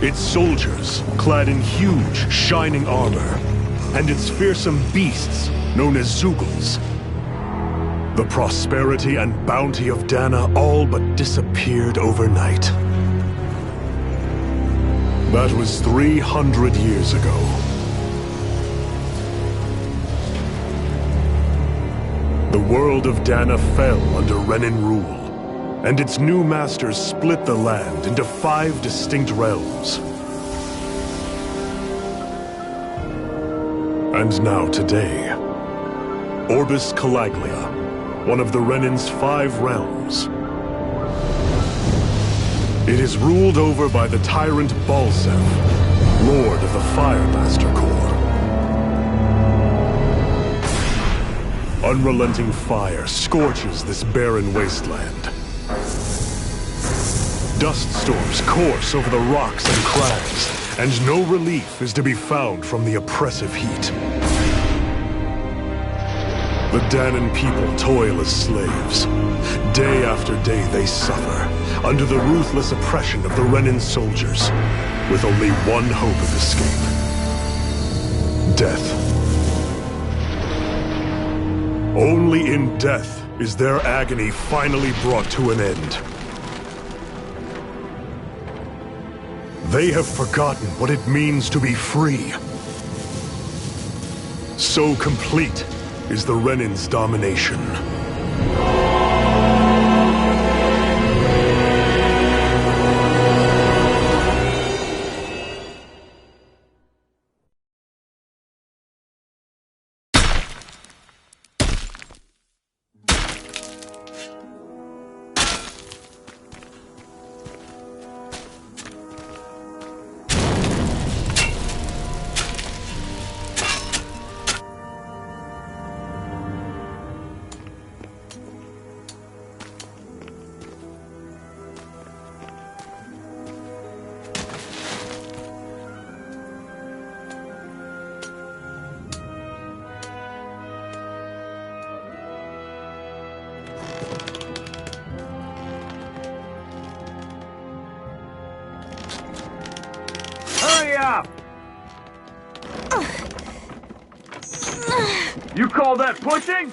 Its soldiers, clad in huge, shining armor, and its fearsome beasts, known as Zeugles. The prosperity and bounty of Dana all but disappeared overnight. That was 300 years ago. The world of Dana fell under Renin rule, and its new masters split the land into 5 distinct realms. And now today, Orbis Calaglia, one of the Renin's 5 realms. It is ruled over by the tyrant Balsef, Lord of the Firemaster Corps. Unrelenting fire scorches this barren wasteland. Dust storms course over the rocks and crags, and no relief is to be found from the oppressive heat. The Danan people toil as slaves. Day after day they suffer, under the ruthless oppression of the Renin soldiers, with only one hope of escape. Death. Only in death is their agony finally brought to an end. They have forgotten what it means to be free. So complete is the Renin's domination. You call that pushing?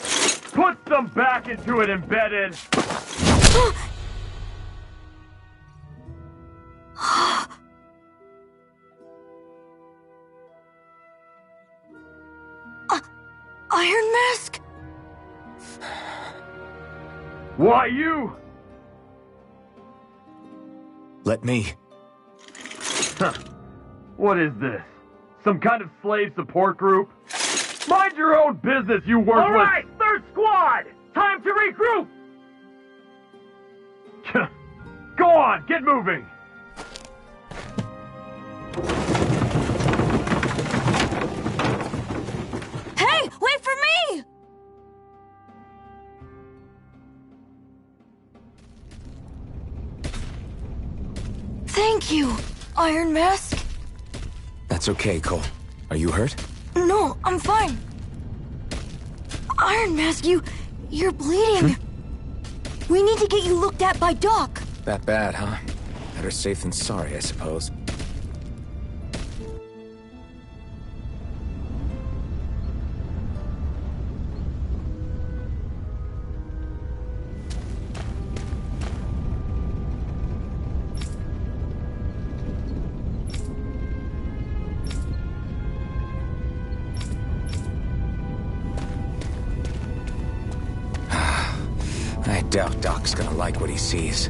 Put some back into it, embedded! Iron Mask? Why you? Let me. Huh. What is this? Some kind of slave support group? Mind your own business, you worthless— All right, third squad! Time to regroup! Go on, get moving! Hey, wait for me! Thank you, Iron Mask. That's okay, Cole. Are you hurt? No, I'm fine. Iron Mask, you're bleeding. We need to get you looked at by Doc. That bad, huh? Better safe than sorry, I suppose. I doubt Doc's gonna like what he sees.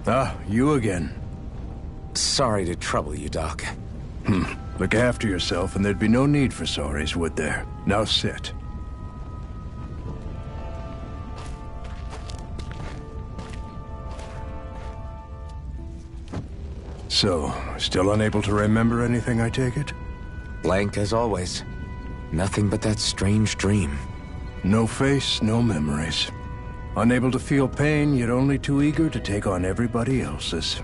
Ah, you again. Sorry to trouble you, Doc. Look after yourself and there'd be no need for sorries, would there? Now sit. So, still unable to remember anything, I take it? Blank as always. Nothing but that strange dream. No face, no memories. Unable to feel pain, yet only too eager to take on everybody else's.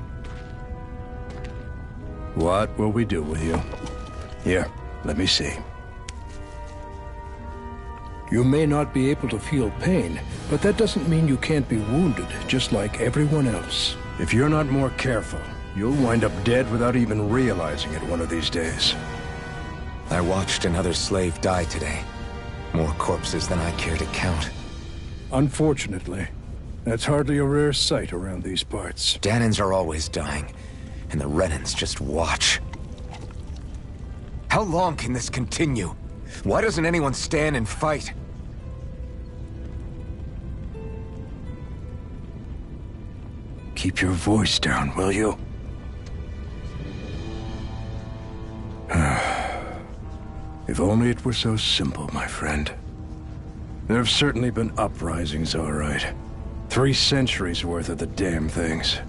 What will we do with you? Here, let me see. You may not be able to feel pain, but that doesn't mean you can't be wounded, just like everyone else. If you're not more careful, you'll wind up dead without even realizing it one of these days. I watched another slave die today. More corpses than I care to count. Unfortunately, that's hardly a rare sight around these parts. Danans are always dying, and the Renans just watch. How long can this continue? Why doesn't anyone stand and fight? Keep your voice down, will you? If only it were so simple, my friend. There have certainly been uprisings, all right. 3 centuries worth of the damn things.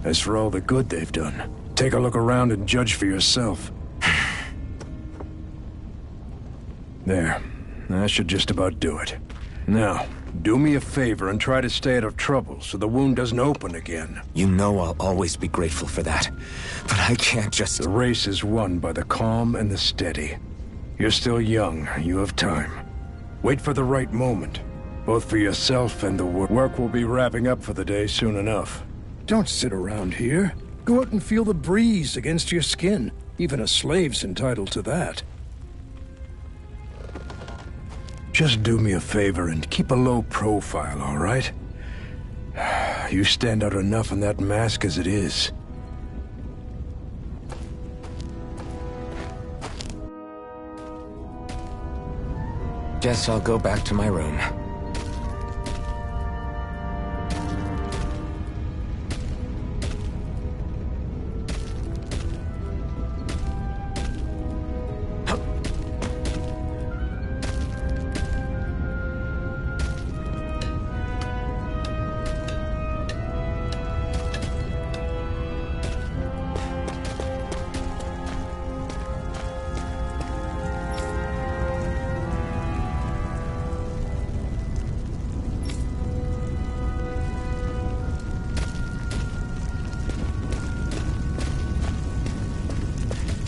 As for all the good they've done, take a look around and judge for yourself. There. That should just about do it. Now, do me a favor and try to stay out of trouble so the wound doesn't open again. You know I'll always be grateful for that. But I can't just... The race is won by the calm and the steady. You're still young. You have time. Wait for the right moment. Both for yourself and the work. Work will be wrapping up for the day soon enough. Don't sit around here. Go out and feel the breeze against your skin. Even a slave's entitled to that. Just do me a favor and keep a low profile, all right? You stand out enough in that mask as it is. Guess I'll go back to my room.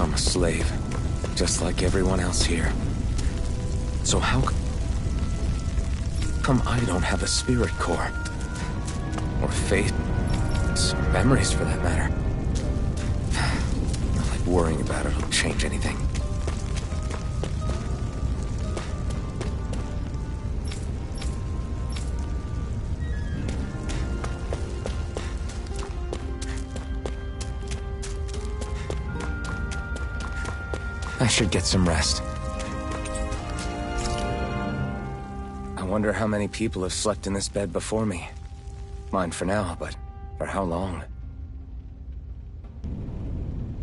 I'm a slave, just like everyone else here. So how come I don't have a spirit core? Or faith, or memories for that matter? Not like worrying about it'll change anything. I should get some rest. I wonder how many people have slept in this bed before me. Mine for now, but for how long?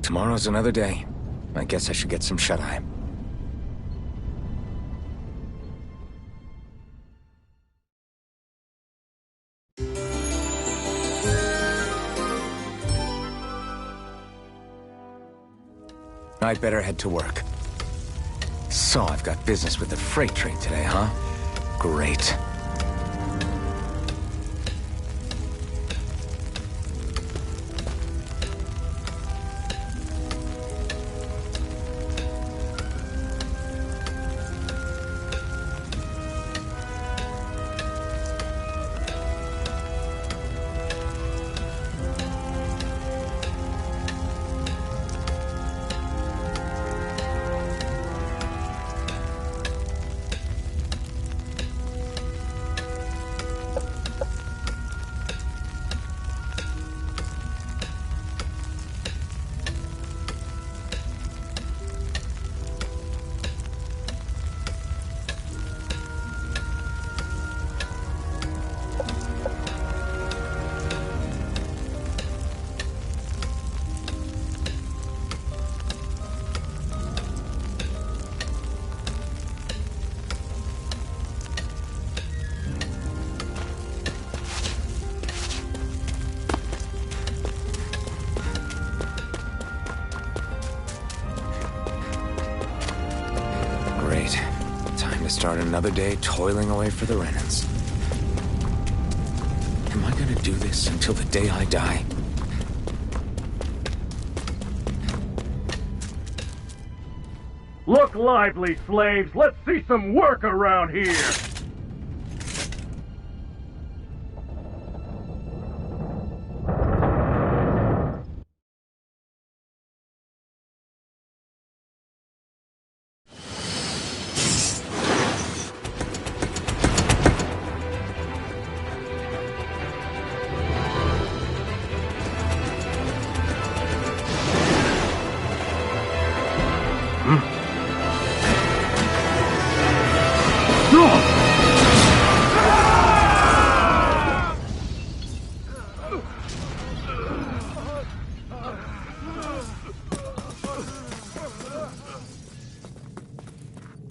Tomorrow's another day. I guess I should get some shut-eye. I'd better head to work. So, I've got business with the freight train today, huh? Great. Time to start another day toiling away for the Renans. Am I gonna do this until the day I die? Look lively, slaves. Let's see some work around here.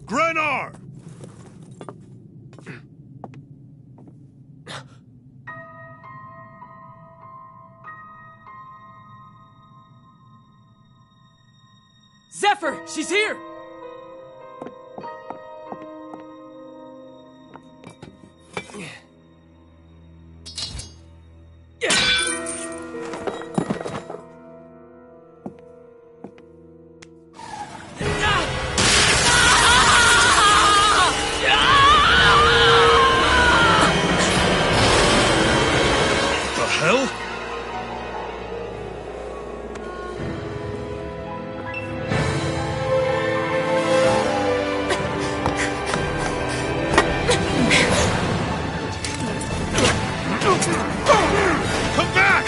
Grenar! Zephyr! She's here! The hell? Come back!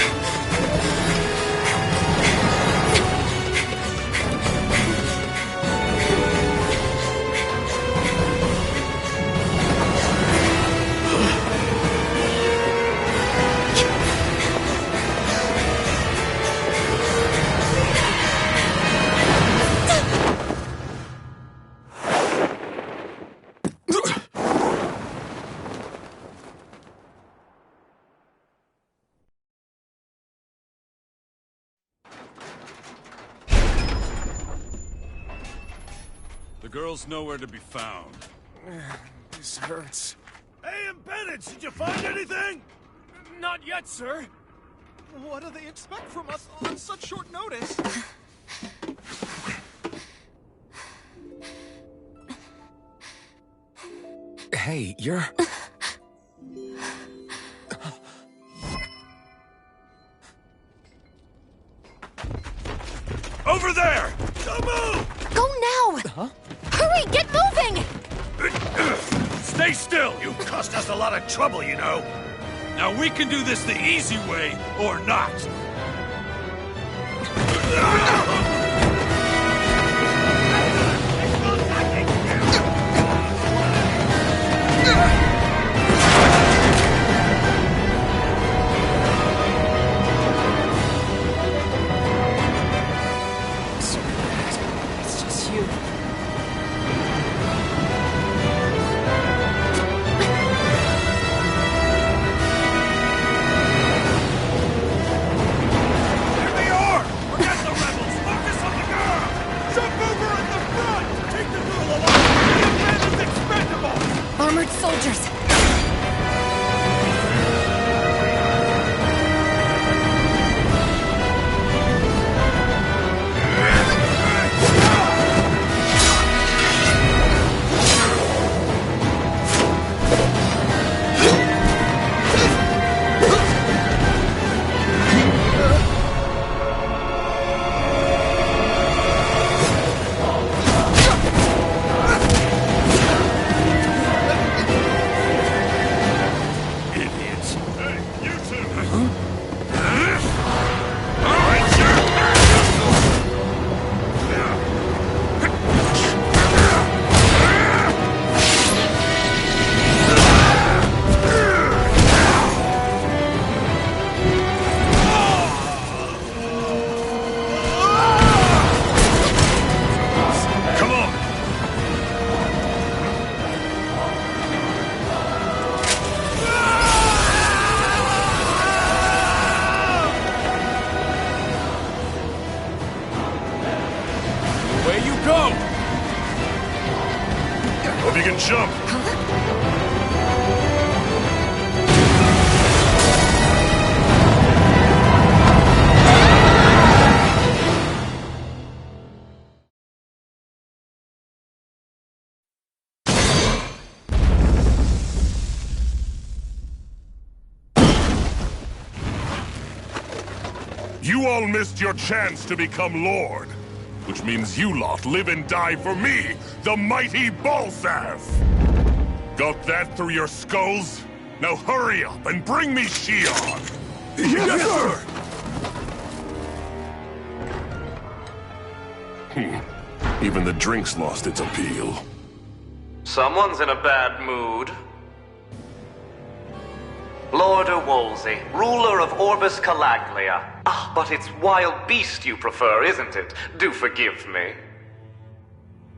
The girl's nowhere to be found. This hurts. Hey, Embedded, did you find anything? Not yet, sir. What do they expect from us on such short notice? Hey, you're... Over there! Don't move! Go now! Huh? Hurry, get moving! Stay still! You cost us a lot of trouble, you know. Now we can do this the easy way, or not. It's just you. There they are! Forget the rebels! Focus on the girl! Jump over at the front! Take the girl along! The man is expendable! Armored soldiers! Idiots! Hey, you two! Come on! Away you go! Hope you can jump! You all missed your chance to become Lord. Which means you lot live and die for me, the mighty Balsath! Got that through your skulls? Now hurry up and bring me Shion! Yes, sir! Even the drink's lost its appeal. Someone's in a bad mood. Lord Wolsey, ruler of Orbis Calaglia. Ah, but it's wild beast you prefer, isn't it? Do forgive me.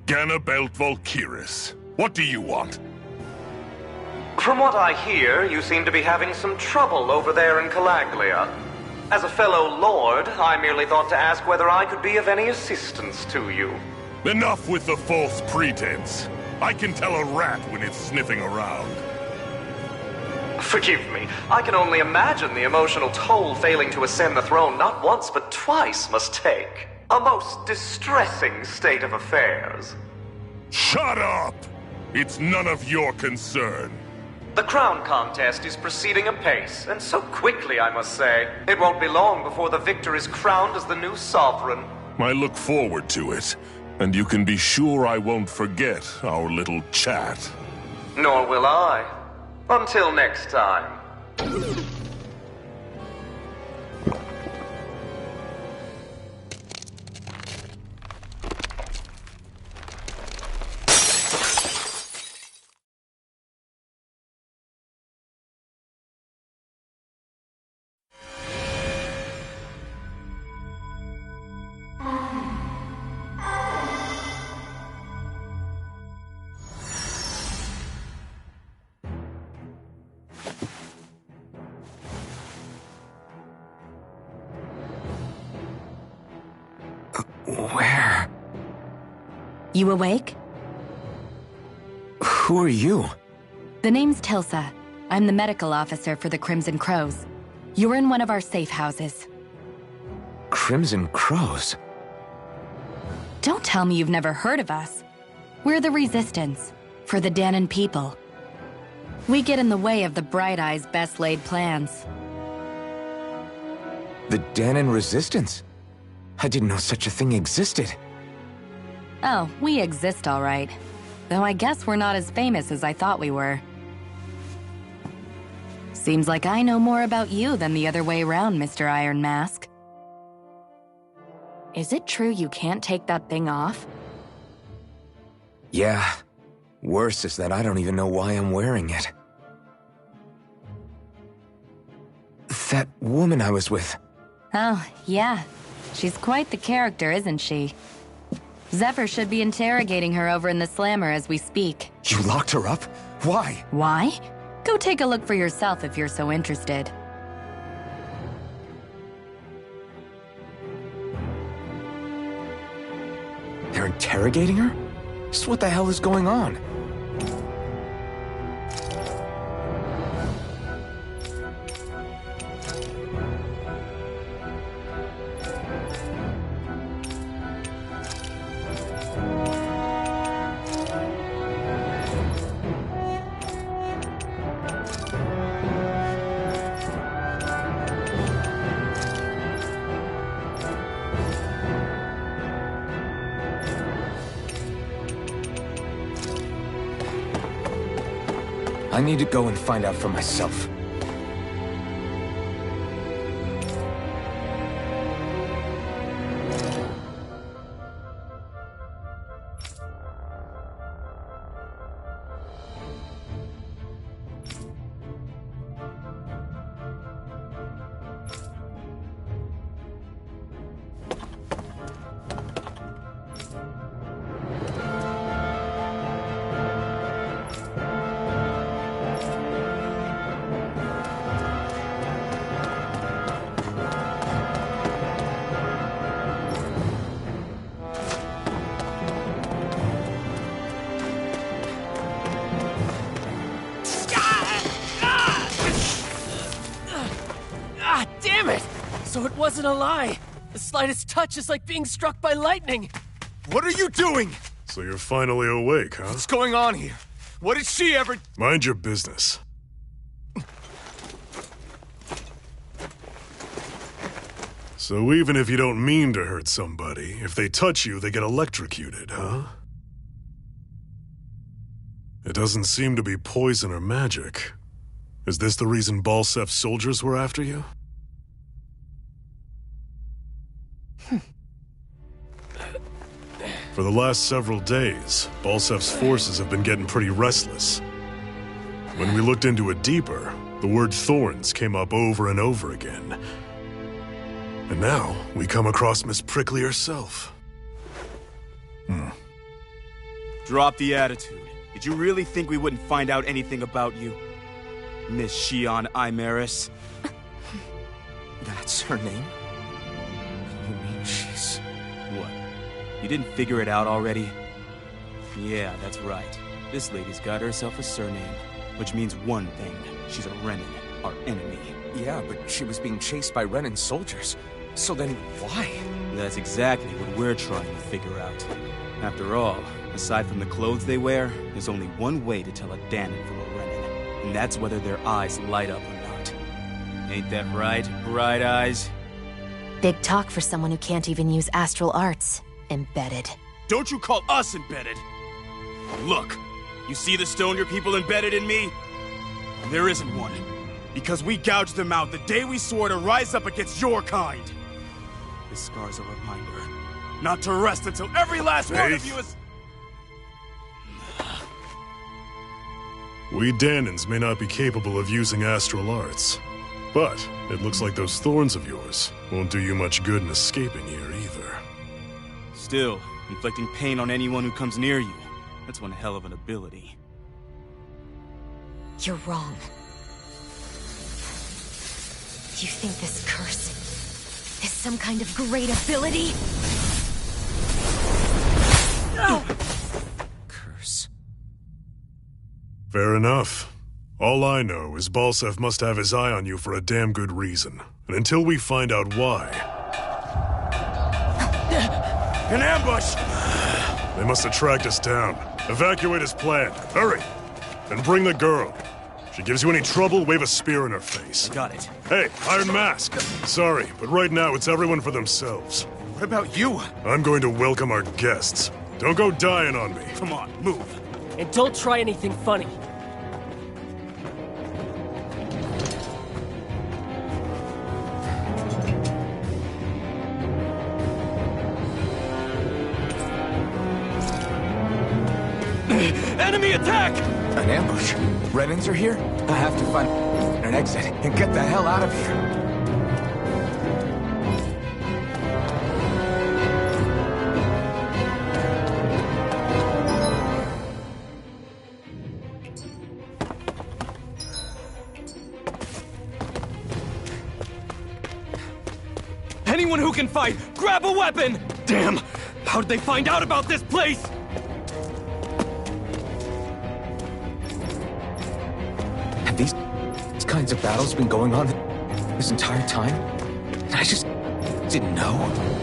Ganabelt Volkiris, what do you want? From what I hear, you seem to be having some trouble over there in Calaglia. As a fellow lord, I merely thought to ask whether I could be of any assistance to you. Enough with the false pretense. I can tell a rat when it's sniffing around. Forgive me, I can only imagine the emotional toll failing to ascend the throne not once but twice must take. A most distressing state of affairs. Shut up! It's none of your concern. The crown contest is proceeding apace, and so quickly, I must say. It won't be long before the victor is crowned as the new sovereign. I look forward to it, and you can be sure I won't forget our little chat. Nor will I. Until next time. Where? You awake? Who are you? The name's Tilsa. I'm the medical officer for the Crimson Crows. You're in one of our safe houses. Crimson Crows? Don't tell me you've never heard of us. We're the Resistance, for the Danon people. We get in the way of the Bright Eye's best-laid plans. The Danon Resistance? I didn't know such a thing existed. Oh, we exist all right. Though I guess we're not as famous as I thought we were. Seems like I know more about you than the other way around, Mr. Iron Mask. Is it true you can't take that thing off? Yeah. Worse is that I don't even know why I'm wearing it. That woman I was with. Oh, yeah. She's quite the character, isn't she? Zephyr should be interrogating her over in the Slammer as we speak. You locked her up? Why? Why? Go take a look for yourself if you're so interested. They're interrogating her? Just what the hell is going on? I need to go and find out for myself. So it wasn't a lie. The slightest touch is like being struck by lightning. What are you doing? So you're finally awake, huh? What's going on here? What did she ever... Mind your business. So even if you don't mean to hurt somebody, if they touch you, they get electrocuted, huh? It doesn't seem to be poison or magic. Is this the reason Balsef's soldiers were after you? For the last several days, Balsef's forces have been getting pretty restless. When we looked into it deeper, the word thorns came up over and over again. And now, we come across Miss Prickly herself. Drop the attitude. Did you really think we wouldn't find out anything about you? Miss Shion Imaris? That's her name? You mean she's... What? You didn't figure it out already? Yeah, that's right. This lady's got herself a surname, which means one thing. She's a Renin, our enemy. Yeah, but she was being chased by Renin soldiers. So then, why? That's exactly what we're trying to figure out. After all, aside from the clothes they wear, there's only one way to tell a Danon from a Renin, and that's whether their eyes light up or not. Ain't that right, Bright Eyes? Big talk for someone who can't even use astral arts. Embedded. Don't you call us embedded! Look, you see the stone your people embedded in me? There isn't one. Because we gouged them out the day we swore to rise up against your kind. This scar's a reminder. Not to rest until every last one of you is... We Danons may not be capable of using astral arts, but it looks like those thorns of yours won't do you much good in escaping here either. Still, inflicting pain on anyone who comes near you. That's one hell of an ability. You're wrong. You think this curse is some kind of great ability? No! Curse. Fair enough. All I know is Balsef must have his eye on you for a damn good reason. And until we find out why... An ambush! They must have tracked us down. Evacuate as planned. Hurry! And bring the girl. If she gives you any trouble, wave a spear in her face. Got it. Hey, Iron Mask! Sorry, but right now it's everyone for themselves. What about you? I'm going to welcome our guests. Don't go dying on me. Come on, move. And don't try anything funny. Enemy attack! An ambush? Renins are here? I have to find an exit and get the hell out of here. Anyone who can fight, grab a weapon! Damn! How did they find out about this place? Have these kinds of battles been going on this entire time? And I just didn't know.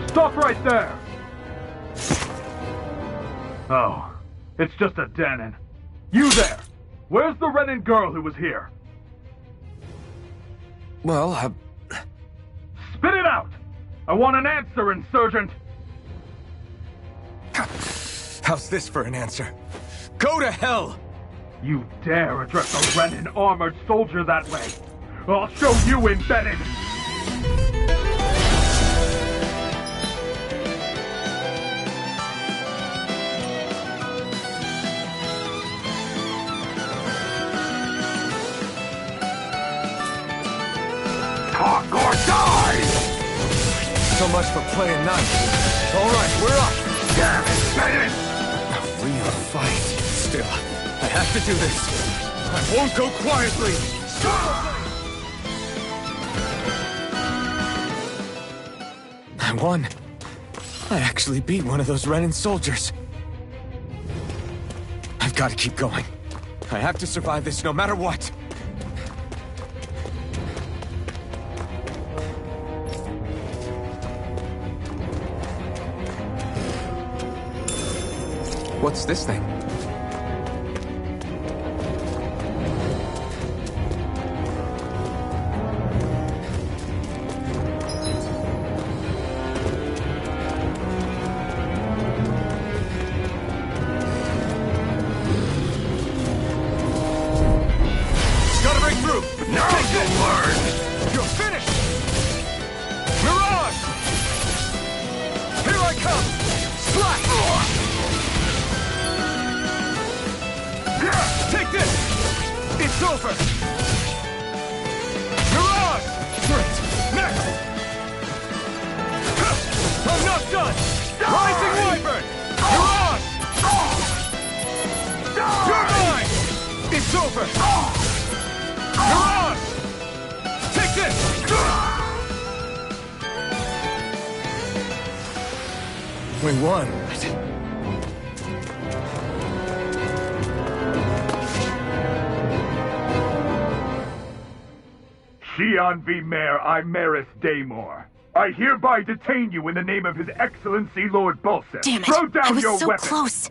Stop right there! Oh, it's just a Danon. You there! Where's the Renin girl who was here? Well, Spit it out! I want an answer, Insurgent! How's this for an answer? Go to hell! You dare address a Renan armored soldier that way? I'll show you, Embedded! Talk or die! So much for playing nice. All right, we're up. Damn it, Bennett! A real fight. Still, I have to do this. I won't go quietly. I won. I actually beat one of those Renan soldiers. I've got to keep going. I have to survive this no matter what. What's this thing? Gotta break through! Now you'll learn! You're finished! Mirage! Here I come! Slash! Take this! It's over! Mirage! Great! Next! I'm not done! Rising Wyvern! Mirage! You're mine! It's over! Mirage! Take this! We won. Xian V. Mayor Imaris Daymore. I hereby detain you in the name of His Excellency Lord Bulseth. Damn it! Throw down I was your so weapon. close.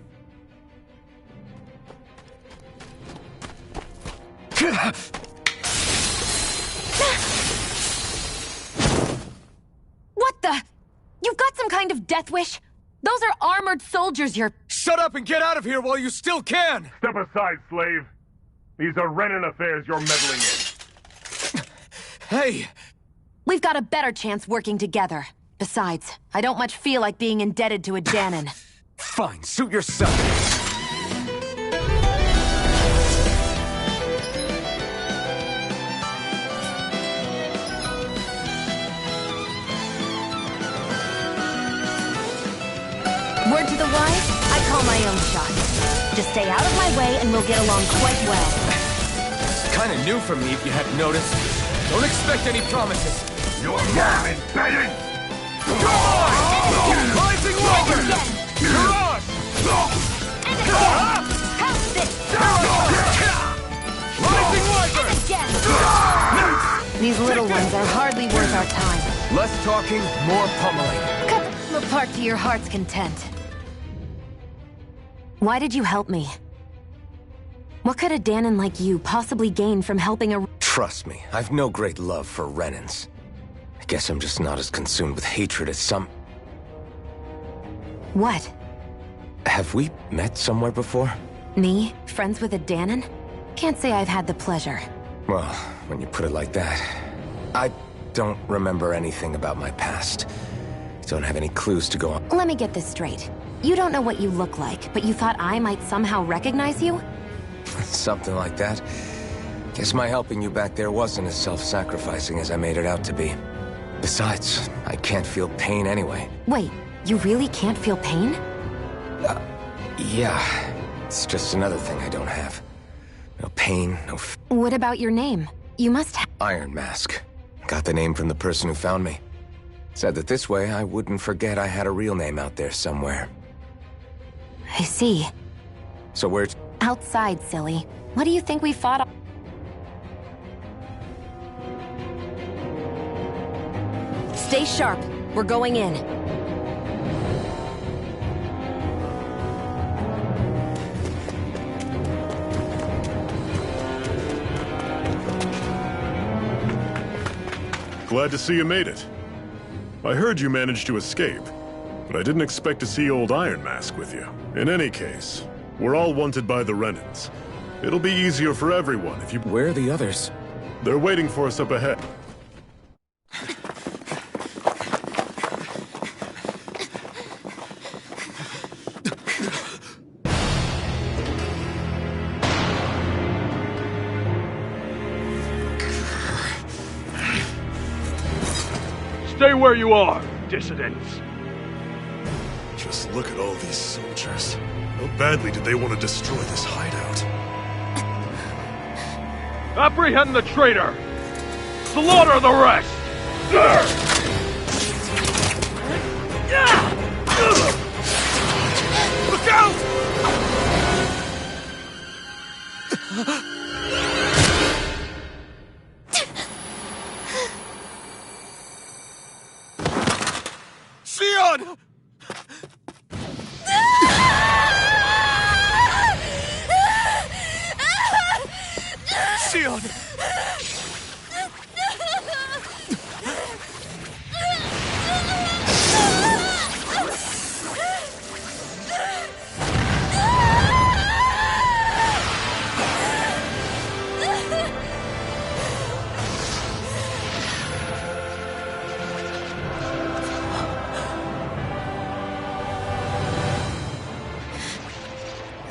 What the? You've got some kind of death wish? Those are armored soldiers you're... Shut up and get out of here while you still can! Step aside, slave. These are Renan affairs you're meddling in. Hey! We've got a better chance working together. Besides, I don't much feel like being indebted to a Danon. Fine, suit yourself. Word to the wise, I call my own shot. Just stay out of my way and we'll get along quite well. It's kind of new for me, if you hadn't noticed. Don't expect any promises. You're mine, Embedded! Rising Wyvern! Mirage! And again! How's this? Rising Wyvern! Again! These little ones are hardly worth our time. Less talking, more pummeling. Cut them apart to your heart's content. Why did you help me? What could a Danon like you possibly gain from helping a... Trust me, I've no great love for Renans. I guess I'm just not as consumed with hatred as some... What? Have we met somewhere before? Me? Friends with a Danon? Can't say I've had the pleasure. Well, when you put it like that... I don't remember anything about my past. Don't have any clues to go on. Let me get this straight. You don't know what you look like, but you thought I might somehow recognize you? Something like that. Guess my helping you back there wasn't as self-sacrificing as I made it out to be. Besides, I can't feel pain anyway. Wait, you really can't feel pain? Yeah. It's just another thing I don't have. No pain, no What about your name? You must have... Iron Mask. Got the name from the person who found me. Said that this way I wouldn't forget I had a real name out there somewhere. I see. So where's... Outside, silly. What do you think we fought... Stay sharp. We're going in. Glad to see you made it. I heard you managed to escape. but I didn't expect to see old Iron Mask with you. In any case, we're all wanted by the Renans. It'll be easier for everyone if you... Where are the others? They're waiting for us up ahead. Stay where you are, dissidents. Just look at all these soldiers. How badly did they want to destroy this hideout? Apprehend the traitor! Slaughter the rest! Look out! Sion! Sion!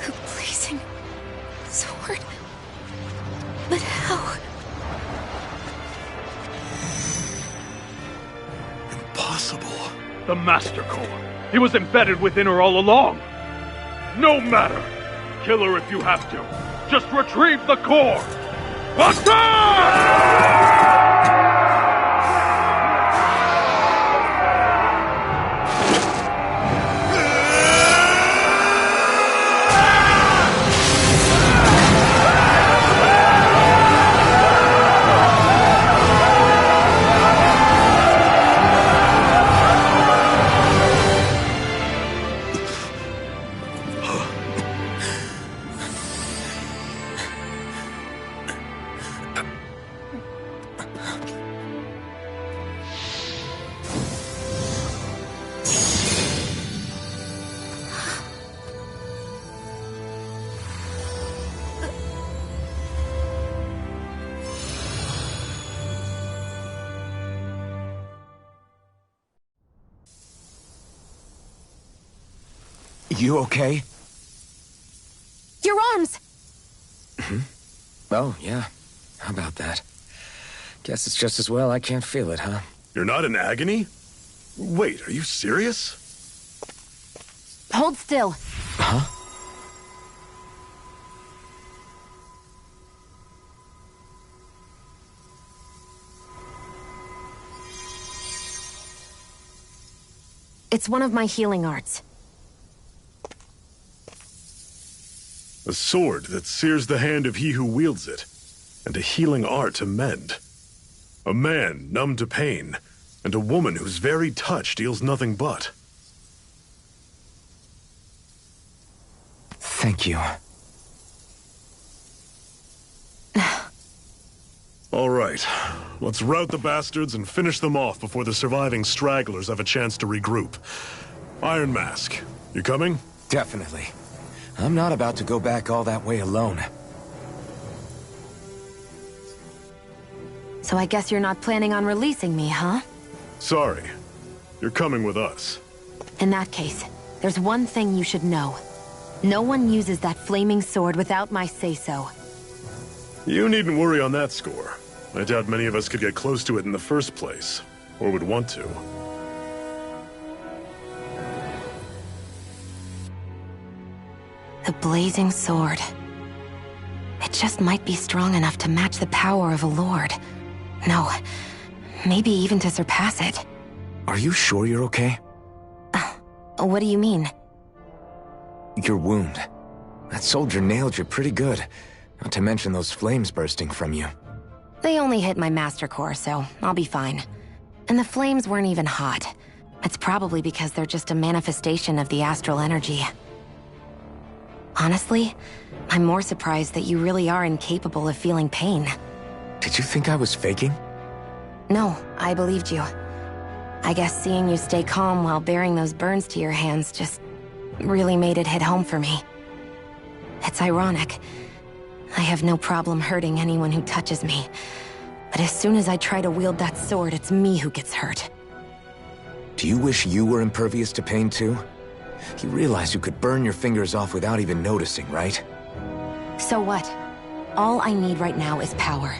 The blazing sword. But how? Impossible. The Master Core. He was embedded within her all along. No matter. Kill her if you have to. Just retrieve the core. Attack! You okay? Your arms! Oh, yeah. How about that? Guess it's just as well I can't feel it, huh? You're not in agony? Wait, are you serious? Hold still. Huh? It's one of my healing arts. A sword that sears the hand of he who wields it, and a healing art to mend. A man numb to pain, and a woman whose very touch deals nothing but. Thank you. All right, let's rout the bastards and finish them off before the surviving stragglers have a chance to regroup. Iron Mask, you coming? Definitely. I'm not about to go back all that way alone. So I guess you're not planning on releasing me, huh? Sorry. You're coming with us. In that case, there's one thing you should know. No one uses that flaming sword without my say-so. You needn't worry on that score. I doubt many of us could get close to it in the first place, or would want to. The blazing sword. It just might be strong enough to match the power of a lord. No, maybe even to surpass it. Are you sure you're okay? What do you mean? Your wound. That soldier nailed you pretty good. Not to mention those flames bursting from you. They only hit my master core, so I'll be fine. And the flames weren't even hot. It's probably because they're just a manifestation of the astral energy. Honestly, I'm more surprised that you really are incapable of feeling pain. Did you think I was faking? No, I believed you. I guess seeing you stay calm while bearing those burns to your hands just really made it hit home for me. It's ironic. I have no problem hurting anyone who touches me. But as soon as I try to wield that sword, it's me who gets hurt. Do you wish you were impervious to pain too? You realize you could burn your fingers off without even noticing, right? So what? All I need right now is power.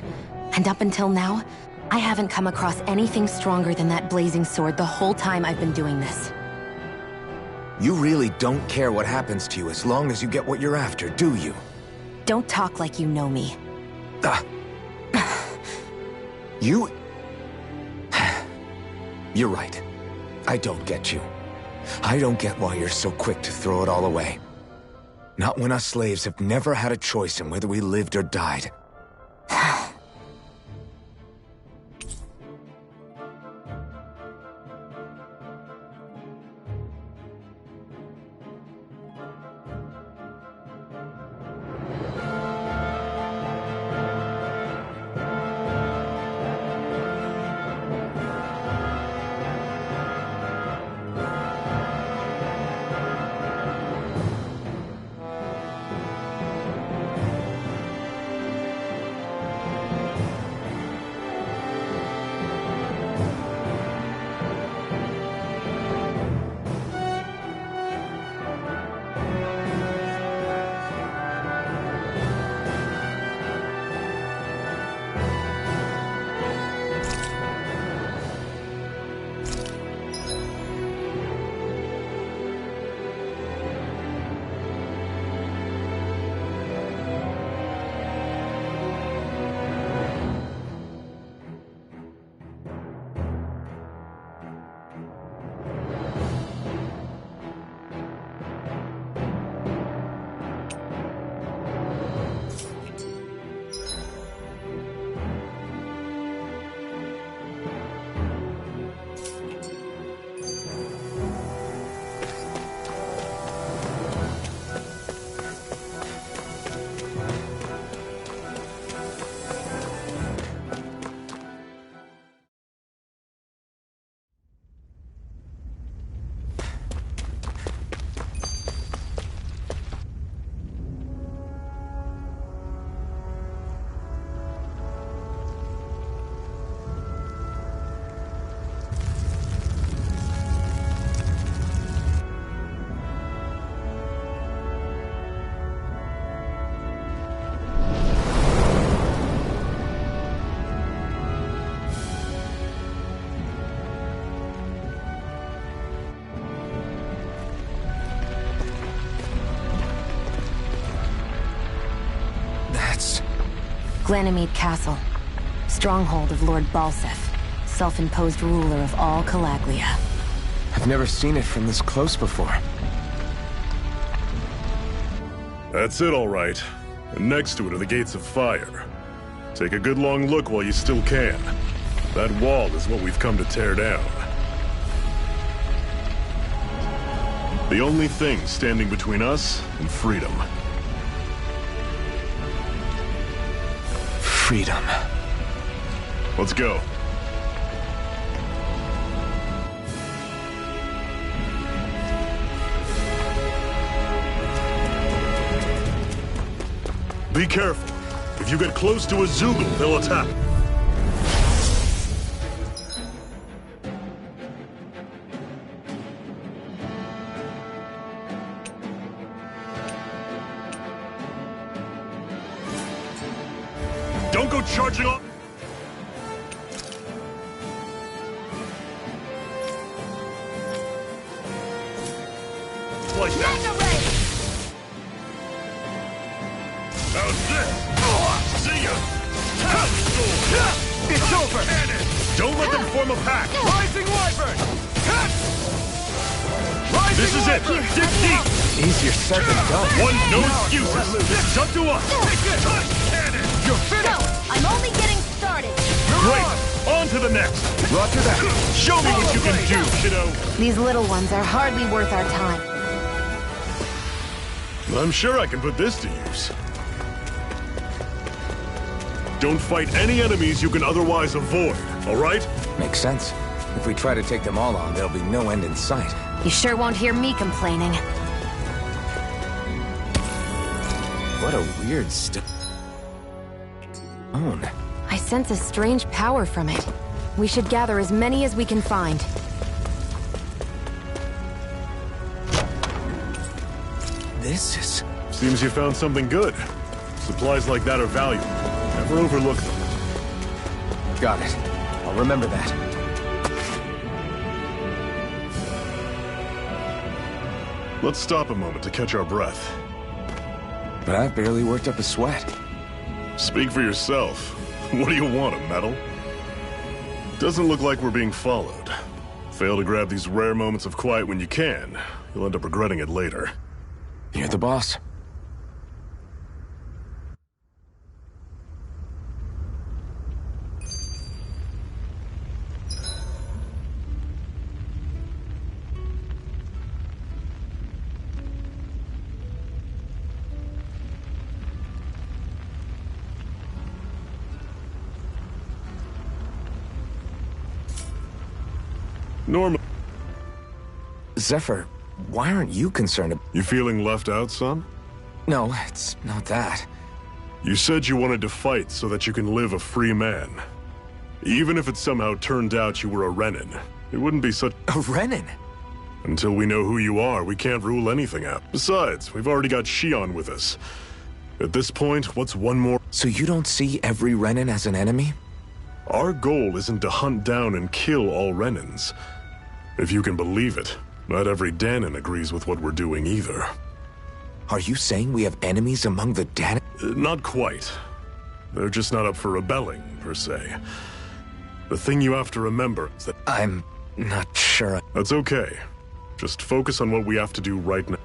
And up until now, I haven't come across anything stronger than that blazing sword the whole time I've been doing this. You really don't care what happens to you as long as you get what you're after, do you? Don't talk like you know me. You... You're right. I don't get you. I don't get why you're so quick to throw it all away. Not when us slaves have never had a choice in whether we lived or died. Glanamede Castle, stronghold of Lord Balseth, self-imposed ruler of all Calaglia. I've never seen it from this close before. That's it, all right. And next to it are the Gates of Fire. Take a good long look while you still can. That wall is what we've come to tear down. The only thing standing between us and freedom. Freedom. Let's go. Be careful. If you get close to a Zoogle, they'll attack. Don't go charging off! Like that. How's this? See ya! It's over! Don't let them form a pack! Rising Wyvern! This is it! Dig deep! Easier said than done. No excuses! This is up to us! Cannon! You're finished! I'm only getting started. Great! On to the next! Roger that. Show me what you can do, kiddo! These little ones are hardly worth our time. I'm sure I can put this to use. Don't fight any enemies you can otherwise avoid, all right? Makes sense. If we try to take them all on, there'll be no end in sight. You sure won't hear me complaining. What a weird stone. I sense a strange power from it. We should gather as many as we can find. This is... Seems you found something good. Supplies like that are valuable. Never overlook them. Got it. I'll remember that. Let's stop a moment to catch our breath. But I've barely worked up a sweat. Speak for yourself. What do you want, a medal? Doesn't look like we're being followed. Fail to grab these rare moments of quiet when you can. You'll end up regretting it later. You're the boss. Norman. Zephyr, why aren't you concerned? You feeling left out, son? No, it's not that. You said you wanted to fight so that you can live a free man. Even if it somehow turned out you were a Renin, it wouldn't be such... A Renin? Until we know who you are, we can't rule anything out. Besides, we've already got Shion with us. At this point, what's one more... So you don't see every Renin as an enemy? Our goal isn't to hunt down and kill all Renins. If you can believe it, not every Danon agrees with what we're doing either. Are you saying we have enemies among the Danon? Not quite. They're just not up for rebelling, per se. The thing you have to remember is that... I'm not sure. That's okay. Just focus on what we have to do right now.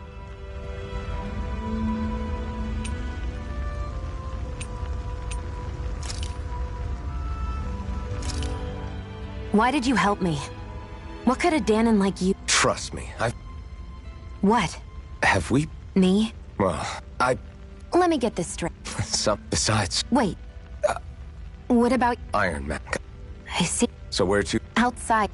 Why did you help me? What could a Danon like you... Trust me, What? Have we... Me? Well, Let me get this straight. Besides... Wait. What about... Iron Man. I see. So where to... Outside.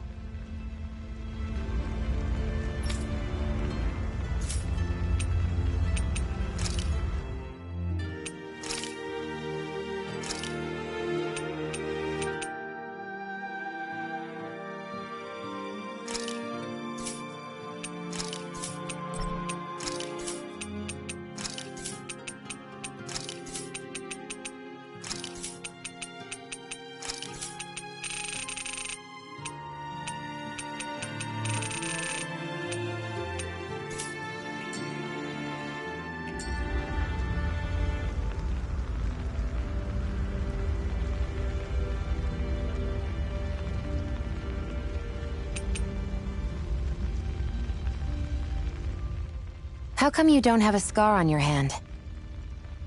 How come you don't have a scar on your hand?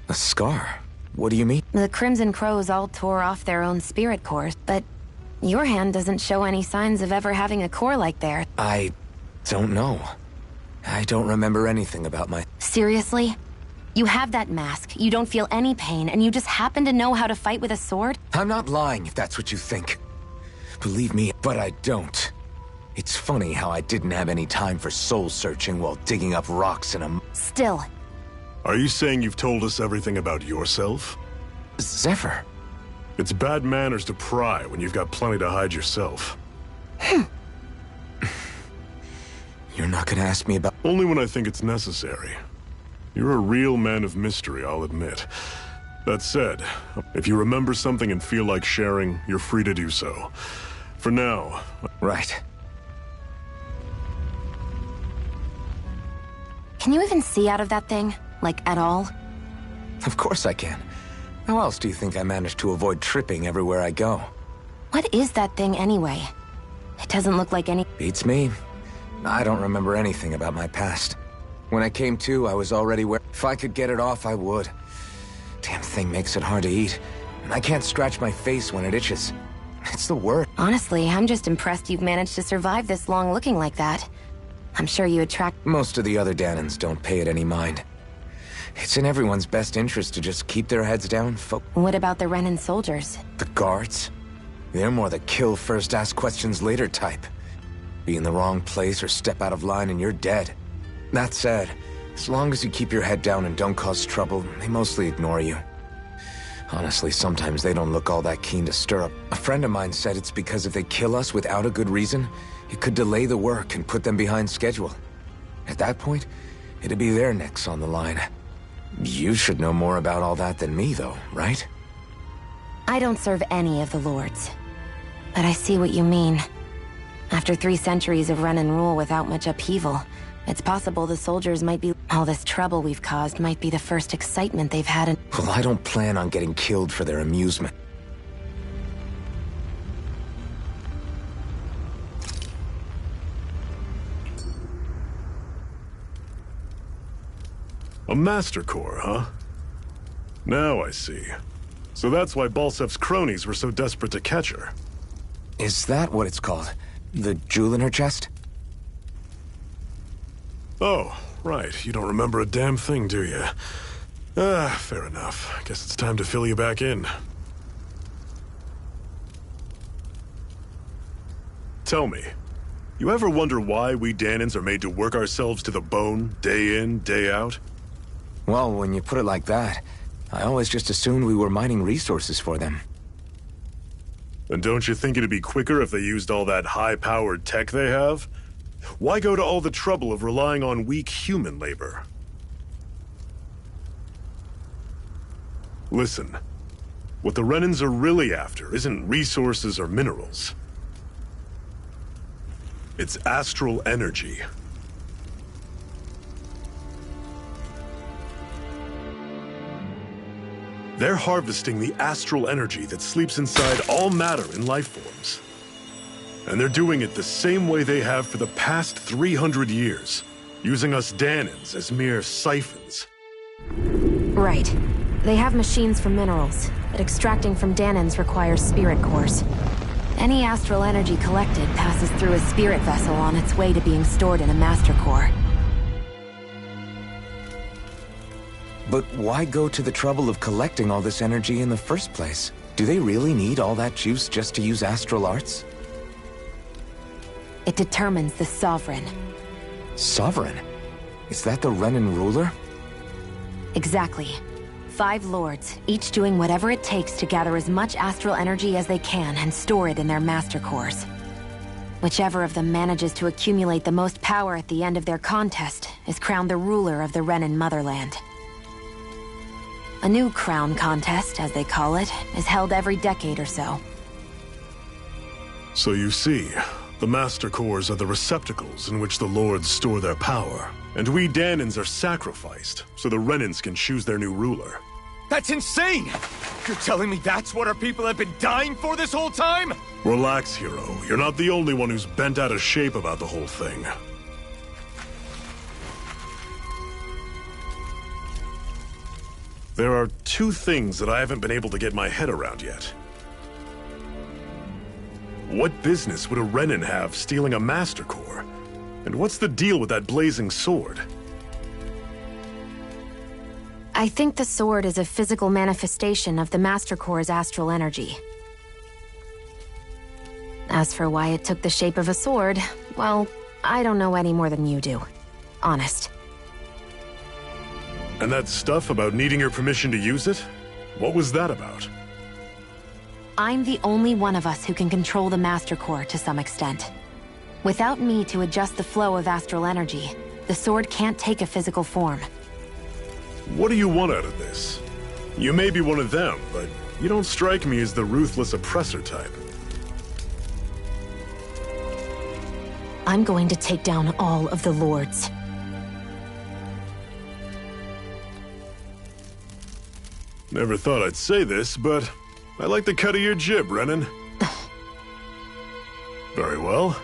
A scar? What do you mean? The Crimson Crows all tore off their own spirit cores, but your hand doesn't show any signs of ever having a core like theirs. I don't know. I don't remember anything about my... Seriously? You have that mask, you don't feel any pain, and you just happen to know how to fight with a sword? I'm not lying if that's what you think. Believe me, but I don't. It's funny how I didn't have any time for soul-searching while digging up rocks in a... Still. Are you saying you've told us everything about yourself? Zephyr. It's bad manners to pry when you've got plenty to hide yourself. You're not gonna ask me about... Only when I think it's necessary. You're a real man of mystery, I'll admit. That said, if you remember something and feel like sharing, you're free to do so. For now... Right. Can you even see out of that thing? Like, at all? Of course I can. How else do you think I managed to avoid tripping everywhere I go? What is that thing anyway? It doesn't look like any... Beats me. I don't remember anything about my past. When I came to, I was already where... If I could get it off, I would. Damn thing makes it hard to eat. And I can't scratch my face when it itches. It's the worst. Honestly, I'm just impressed you've managed to survive this long looking like that. I'm sure you attract... Most of the other Danons don't pay it any mind. It's in everyone's best interest to just keep their heads down, What about the Renin soldiers? The guards? They're more the kill first, ask questions later type. Be in the wrong place or step out of line and you're dead. That said, as long as you keep your head down and don't cause trouble, they mostly ignore you. Honestly, sometimes they don't look all that keen to stir up. A friend of mine said it's because if they kill us without a good reason, it could delay the work and put them behind schedule. At that point, it'd be their necks on the line. You should know more about all that than me, though, right? I don't serve any of the lords. But I see what you mean. After 3 centuries of run and rule without much upheaval, it's possible the soldiers might be... All this trouble we've caused might be the first excitement they've had in... Well, I don't plan on getting killed for their amusement. A Master Core, huh? Now I see. So that's why Balsef's cronies were so desperate to catch her. Is that what it's called? The jewel in her chest? Oh, right. You don't remember a damn thing, do you? Fair enough. Guess it's time to fill you back in. Tell me, you ever wonder why we Danans are made to work ourselves to the bone, day in, day out? Well, when you put it like that, I always just assumed we were mining resources for them. And don't you think it'd be quicker if they used all that high-powered tech they have? Why go to all the trouble of relying on weak human labor? Listen, what the Renans are really after isn't resources or minerals. It's astral energy. They're harvesting the astral energy that sleeps inside all matter in life forms. And they're doing it the same way they have for the past 300 years, using us Danans as mere siphons. Right. They have machines for minerals, but extracting from Danans requires spirit cores. Any astral energy collected passes through a spirit vessel on its way to being stored in a master core. But why go to the trouble of collecting all this energy in the first place? Do they really need all that juice just to use astral arts? It determines the Sovereign. Sovereign? Is that the Renan ruler? Exactly. 5 lords, each doing whatever it takes to gather as much astral energy as they can and store it in their master cores. Whichever of them manages to accumulate the most power at the end of their contest is crowned the ruler of the Renan motherland. A new crown contest, as they call it, is held every decade or so. So you see, the Master Cores are the receptacles in which the Lords store their power. And we Danans are sacrificed, so the Renans can choose their new ruler. That's insane! You're telling me that's what our people have been dying for this whole time? Relax, hero. You're not the only one who's bent out of shape about the whole thing. There are 2 things that I haven't been able to get my head around yet. What business would a Renan have stealing a Master Core? And what's the deal with that blazing sword? I think the sword is a physical manifestation of the Master Core's astral energy. As for why it took the shape of a sword, well, I don't know any more than you do. Honest. And that stuff about needing your permission to use it? What was that about? I'm the only one of us who can control the Master Core to some extent. Without me to adjust the flow of astral energy, the sword can't take a physical form. What do you want out of this? You may be one of them, but you don't strike me as the ruthless oppressor type. I'm going to take down all of the lords. Never thought I'd say this, but I like the cut of your jib, Renan. Very well.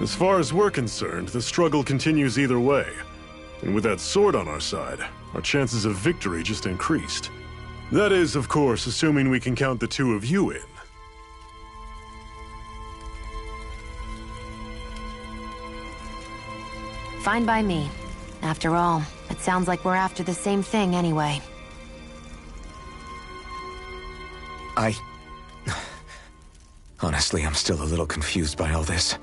As far as we're concerned, the struggle continues either way. And with that sword on our side, our chances of victory just increased. That is, of course, assuming we can count the 2 of you in. Fine by me. After all, it sounds like we're after the same thing anyway. Honestly, I'm still a little confused by all this.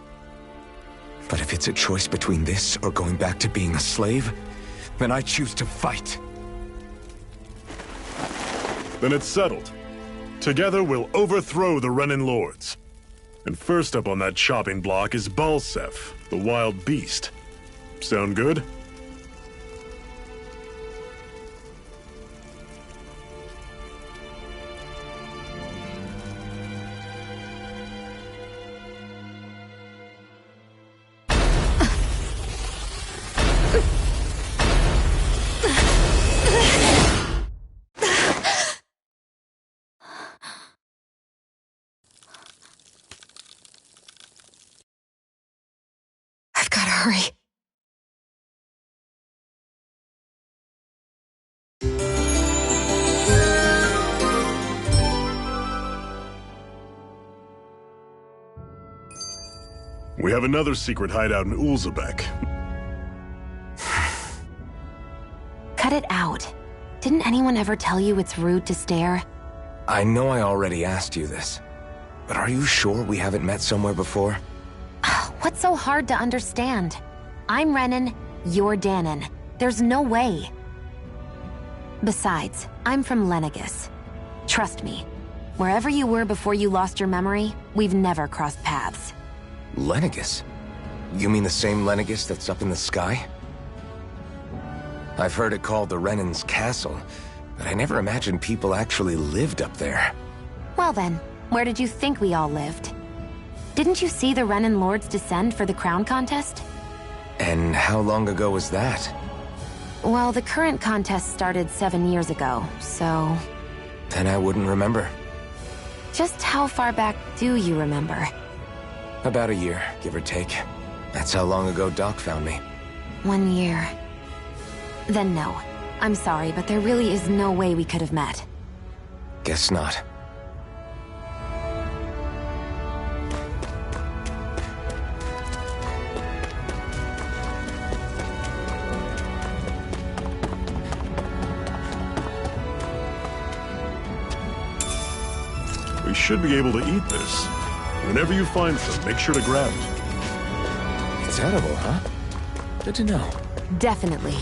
But if it's a choice between this or going back to being a slave, then I choose to fight. Then it's settled. Together we'll overthrow the Renan Lords. And first up on that chopping block is Balsef, the wild beast. Sound good? I've gotta hurry. We have another secret hideout in Ulzebek. Cut it out. Didn't anyone ever tell you it's rude to stare? I know I already asked you this, but are you sure we haven't met somewhere before? What's so hard to understand? I'm Renan, you're Danon. There's no way. Besides, I'm from Lenegis. Trust me, wherever you were before you lost your memory, we've never crossed paths. Lenegis? You mean the same Lenegis that's up in the sky? I've heard it called the Renan's Castle, but I never imagined people actually lived up there. Well then, where did you think we all lived? Didn't you see the Renan Lords descend for the crown contest? And how long ago was that? Well, the current contest started 7 years ago, so... Then I wouldn't remember. Just how far back do you remember? About a year, give or take. That's how long ago Doc found me. 1 year. Then no. I'm sorry, but there really is no way we could have met. Guess not. We should be able to eat this. Whenever you find some, make sure to grab it. It's edible, huh? Good to know. Definitely.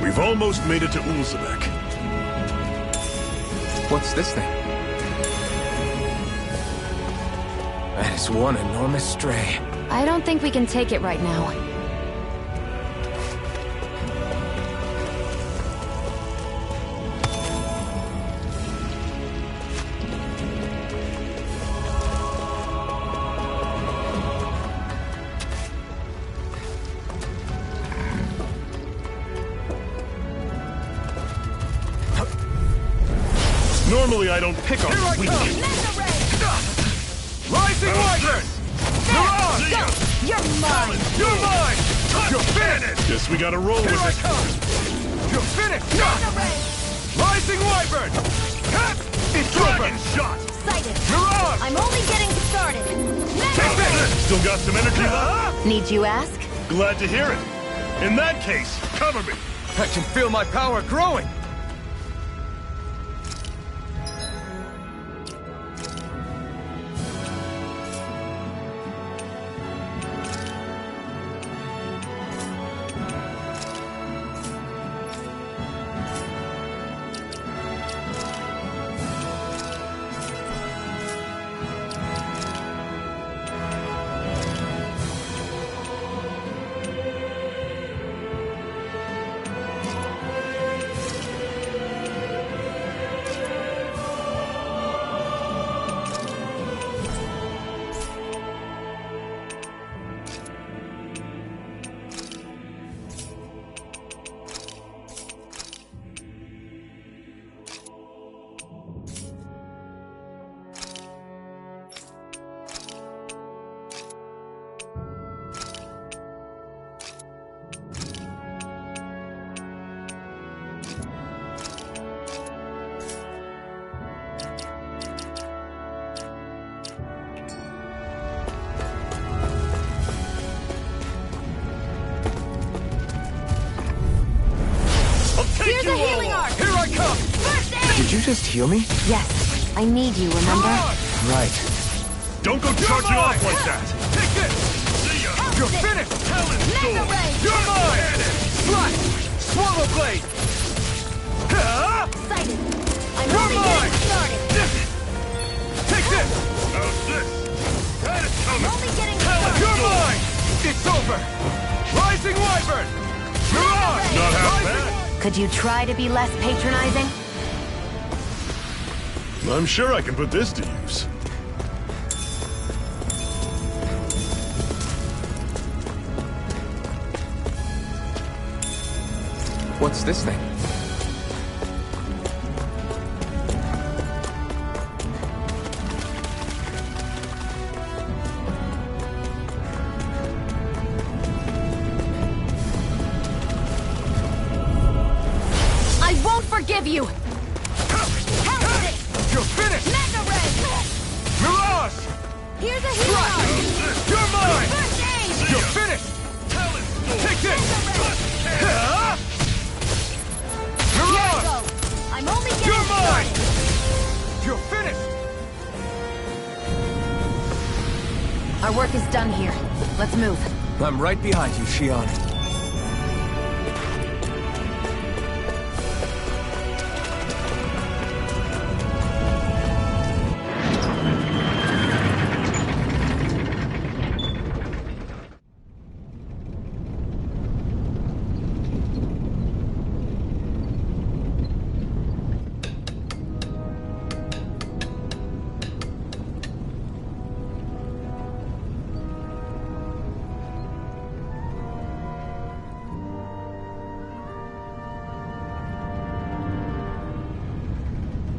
We've almost made it to Ulzebek. What's this thing? That is one enormous stray. I don't think we can take it right now. Normally I don't pick on weak. Rising Wyvern! Go! You're mine! You're mine! You're finished! Guess we gotta roll with it. You're finished! Rising Wyvern! It's Dragon Shot! Sighted! You're on! I'm only getting started! Take this! Still got some energy left? Need you ask? Glad to hear it. In that case, cover me. I can feel my power growing! Did you just heal me? Yes, I need you, remember? Right. Don't go charging off like that! Take this! See ya! You're finished! Mega Ray! You're mine! Slash! Swallow blade! Excited! I'm You're only mine! getting started! Take this! How's this? That is coming! Only getting started! You're mine! It's over! Rising Wyvern! Mirage! Not half bad! Could you try to be less patronizing? I'm sure I can put this to use. What's this thing? I won't forgive you! You're finished! Mega Ray! Mirage! Here's a hero! You're mine! First aid! You're finished! Take this! Here Mirage! go! I'm only getting You're mine! started! You're finished! Our work is done here. Let's move. I'm right behind you, Shion.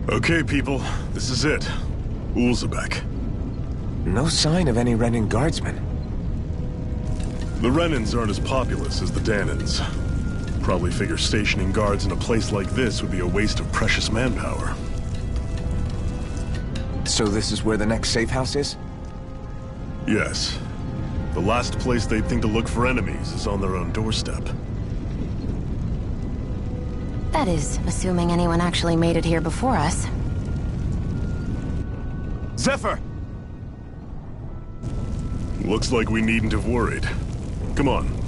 Okay, people, this is it. Ulzebek. No sign of any Renin guardsmen. The Renins aren't as populous as the Danins. Probably figure stationing guards in a place like this would be a waste of precious manpower. So this is where the next safe house is? Yes. The last place they'd think to look for enemies is on their own doorstep. That is, assuming anyone actually made it here before us. Zephyr! Looks like we needn't have worried. Come on.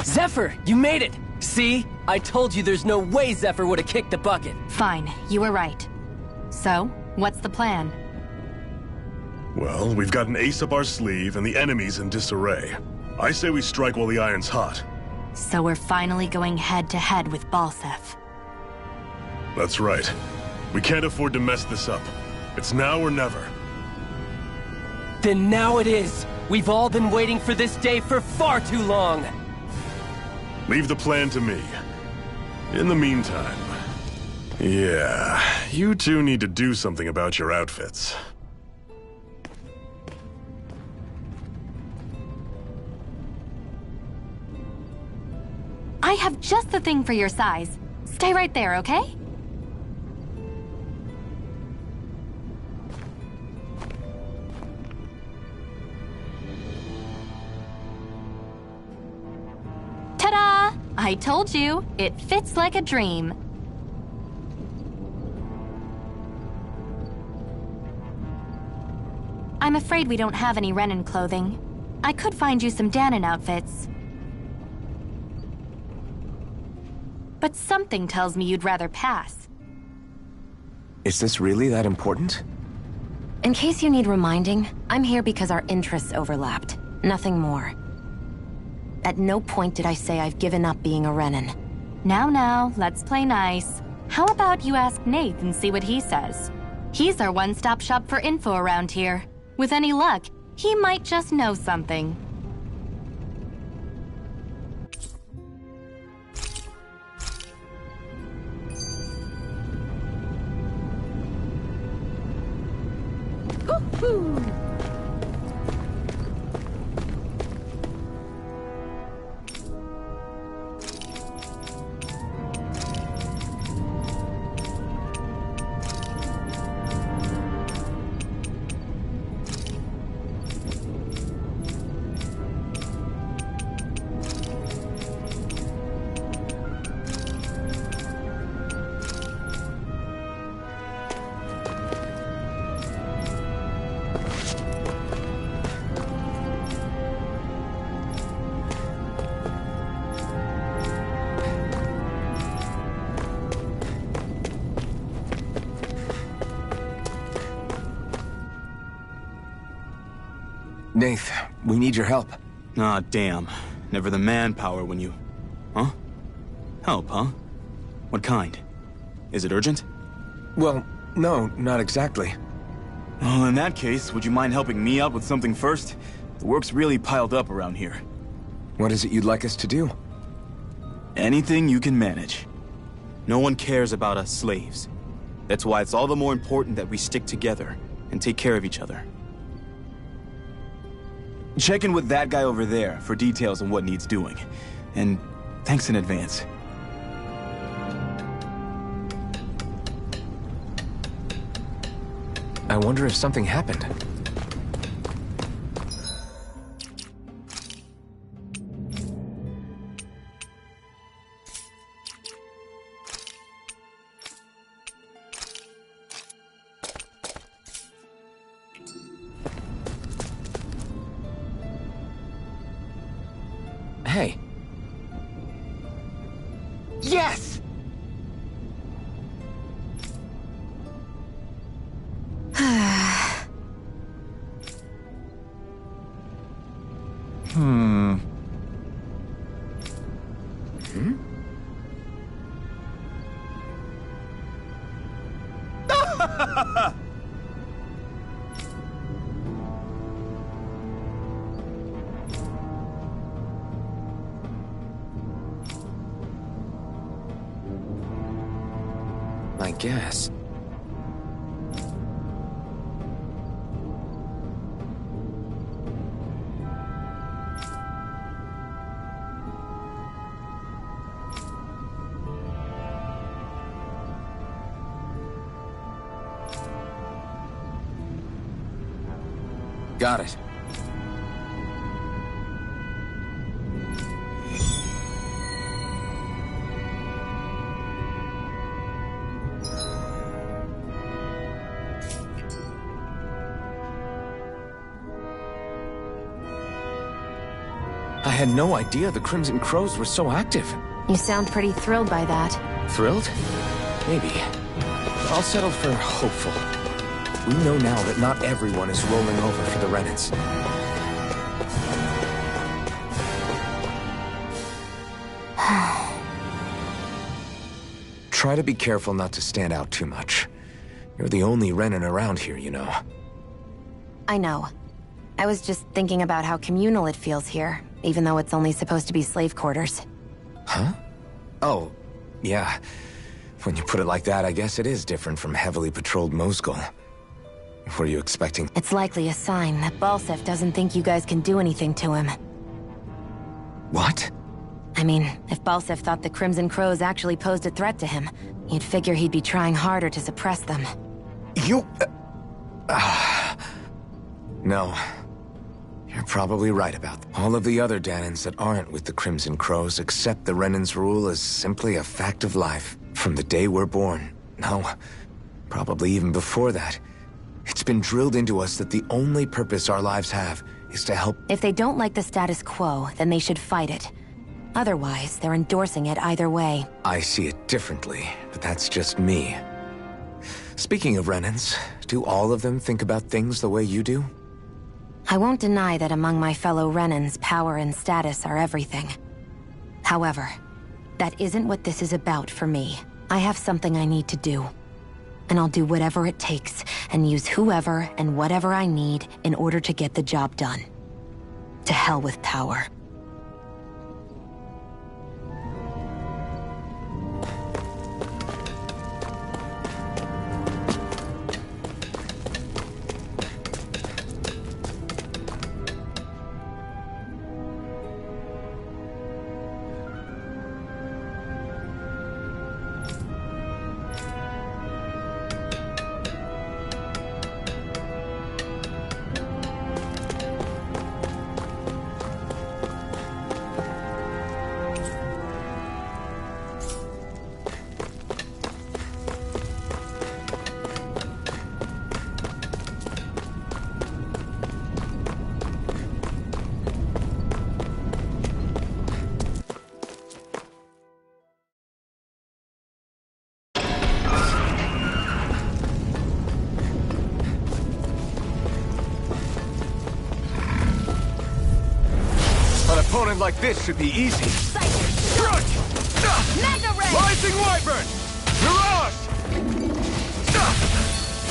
Zephyr, you made it! See? I told you there's no way Zephyr would have kicked the bucket. Fine, you were right. So, what's the plan? Well, we've got an ace up our sleeve and the enemy's in disarray. I say we strike while the iron's hot. So we're finally going head-to-head with Balseph. That's right. We can't afford to mess this up. It's now or never. Then now it is. We've all been waiting for this day for far too long. Leave the plan to me. In the meantime, yeah, you two need to do something about your outfits. I have just the thing for your size. Stay right there, okay? Ta-da! I told you, it fits like a dream. I'm afraid we don't have any Renan clothing. I could find you some Danon outfits. But something tells me you'd rather pass. Is this really that important? In case you need reminding, I'm here because our interests overlapped. Nothing more. At no point did I say I've given up being a Renan. Now, let's play nice. How about you ask Nath and see what he says? He's our one-stop shop for info around here. With any luck, he might just know something. Woo-hoo! Nath, we need your help. Ah, damn. Never the manpower when you... Huh? Help, huh? What kind? Is it urgent? Well, no, not exactly. Well, in that case, would you mind helping me out with something first? The work's really piled up around here. What is it you'd like us to do? Anything you can manage. No one cares about us slaves. That's why it's all the more important that we stick together and take care of each other. Check in with that guy over there for details on what needs doing. And thanks in advance. I wonder if something happened. Hey. Yes! I guess. Got it. I had no idea the Crimson Crows were so active. You sound pretty thrilled by that. Thrilled? Maybe. I'll settle for hopeful. We know now that not everyone is rolling over for the Renans. Try to be careful not to stand out too much. You're the only Renan around here, you know. I know. I was just thinking about how communal it feels here, even though it's only supposed to be slave quarters. Huh? Oh, yeah. When you put it like that, I guess it is different from heavily patrolled Mosgul. Were you expecting... It's likely a sign that Balsef doesn't think you guys can do anything to him. What? I mean, if Balsef thought the Crimson Crows actually posed a threat to him, you'd figure he'd be trying harder to suppress them. You... No. You're probably right about that. All of the other Danans that aren't with the Crimson Crows accept the Renan's rule as simply a fact of life. From the day we're born. No, probably even before that. It's been drilled into us that the only purpose our lives have is to help... If they don't like the status quo, then they should fight it. Otherwise, they're endorsing it either way. I see it differently, but that's just me. Speaking of Renans, do all of them think about things the way you do? I won't deny that among my fellow Renans, power and status are everything. However, that isn't what this is about for me. I have something I need to do. And I'll do whatever it takes, and use whoever and whatever I need in order to get the job done. To hell with power. An opponent like this should be easy. Mega Ray! Rising Wyvern! Mirage!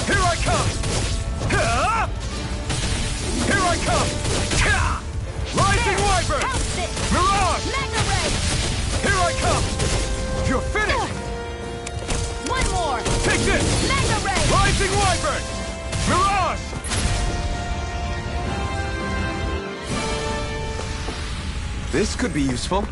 Here I come! Here I come! Rising Wyvern! Mirage! Mega Ray! Here I come! You're finished! One more! Take this! Mega Ray! Rising Wyvern! Mirage! This could be useful.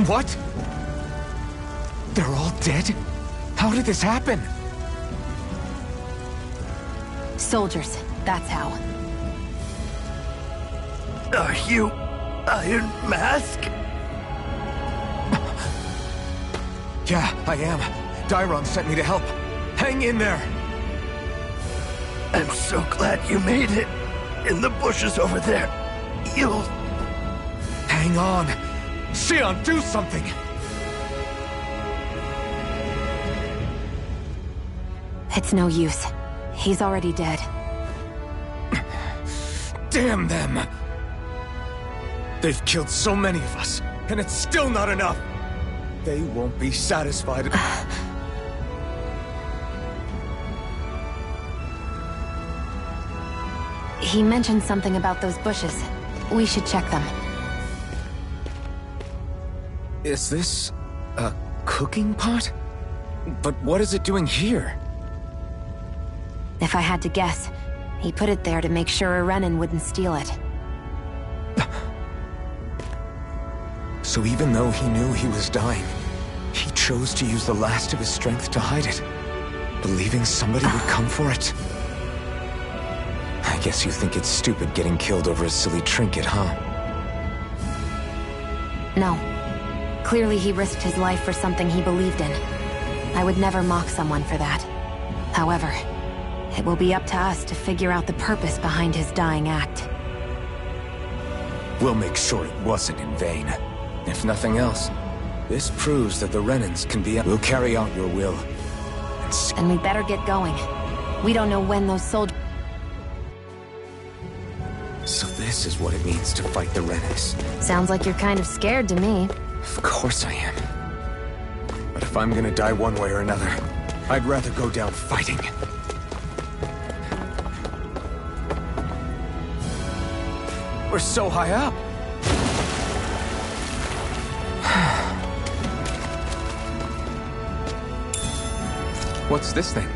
What? They're all dead? How did this happen? Soldiers, that's how. Are you Iron Mask? Yeah, I am. Dairon sent me to help. Hang in there! I'm so glad you made it. In the bushes over there. You'll... Hang on! Xion, do something! It's no use. He's already dead. Damn them! They've killed so many of us, and it's still not enough! They won't be satisfied. He mentioned something about those bushes. We should check them. Is this a cooking pot? But what is it doing here? If I had to guess, he put it there to make sure a Renan wouldn't steal it. So even though he knew he was dying, he chose to use the last of his strength to hide it, believing somebody would come for it. I guess you think it's stupid getting killed over a silly trinket, huh? No. Clearly he risked his life for something he believed in. I would never mock someone for that. However, it will be up to us to figure out the purpose behind his dying act. We'll make sure it wasn't in vain. If nothing else, this proves that the Renans can be... We'll carry out your will. And we better get going. We don't know when those soldiers... So this is what it means to fight the Renans. Sounds like you're kind of scared to me. Of course I am. But if I'm gonna die one way or another, I'd rather go down fighting. We're so high up. What's this thing?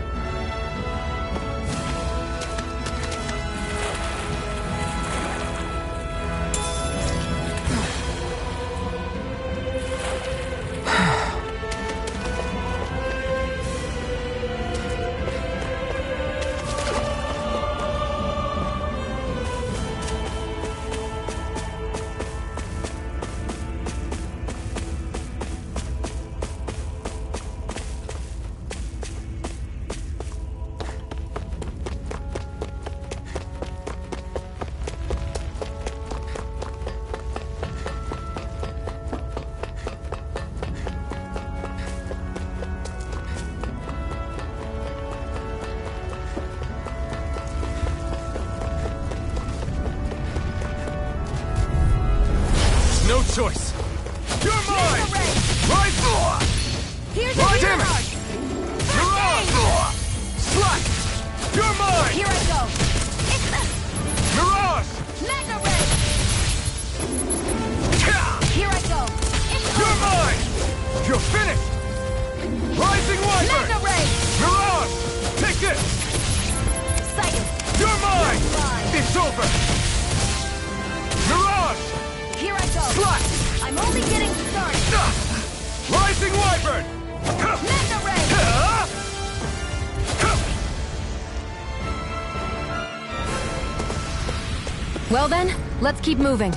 No choice. You're mine! Right! Here's Right, your damn it! mark. You're on! Slack! You're mine! Here I go. Mirage! Mega Ray. Here I go. You're mine! You're finished! Rising Wyvern! Mega Ray. Mirage! Take this! Sighted. You're mine! Mine. It's over! Mirage! Here I go. Slack! I'm only getting started. Rising Wyvern! Mega Ray. Well then, let's keep moving.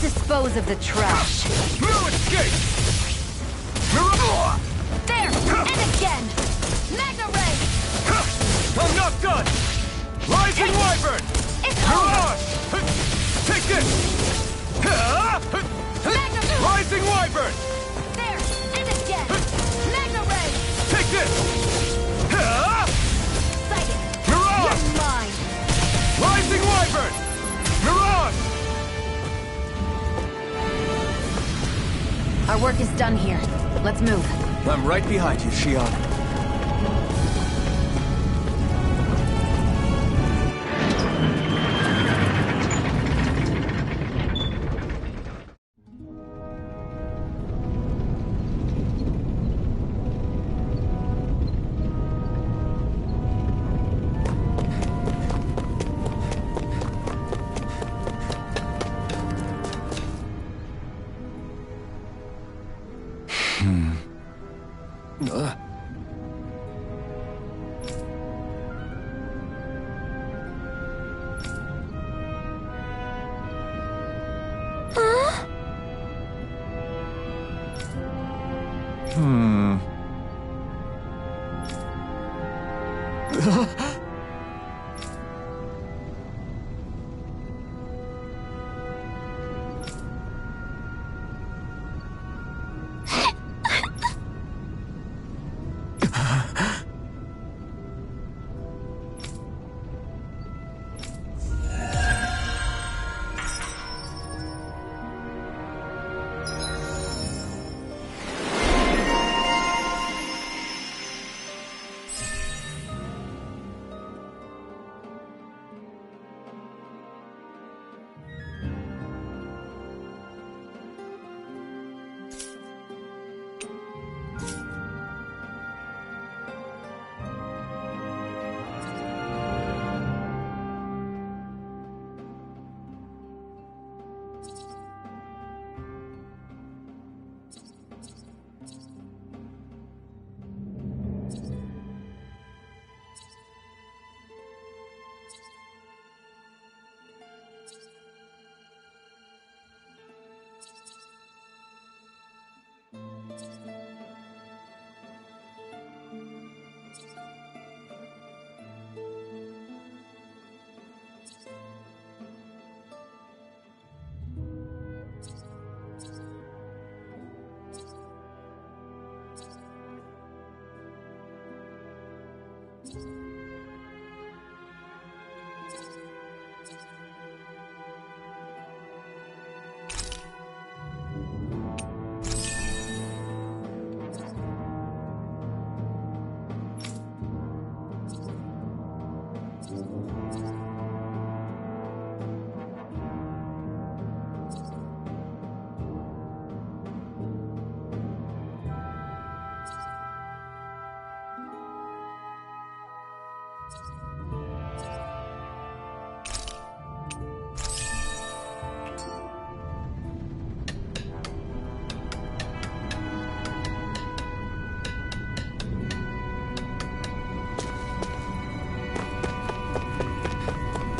Dispose of the trash. No escape! There! And again! Mega Ray! I'm not done! Rising Wyvern! It's Mirage! Take this! Mega Ray! Rising Wyvern! There! And again! Mega Ray! Take this! Sighted! Mirage! You're mine! Rising Wyvern! Mirage! Our work is done here. Let's move. I'm right behind you, Shion.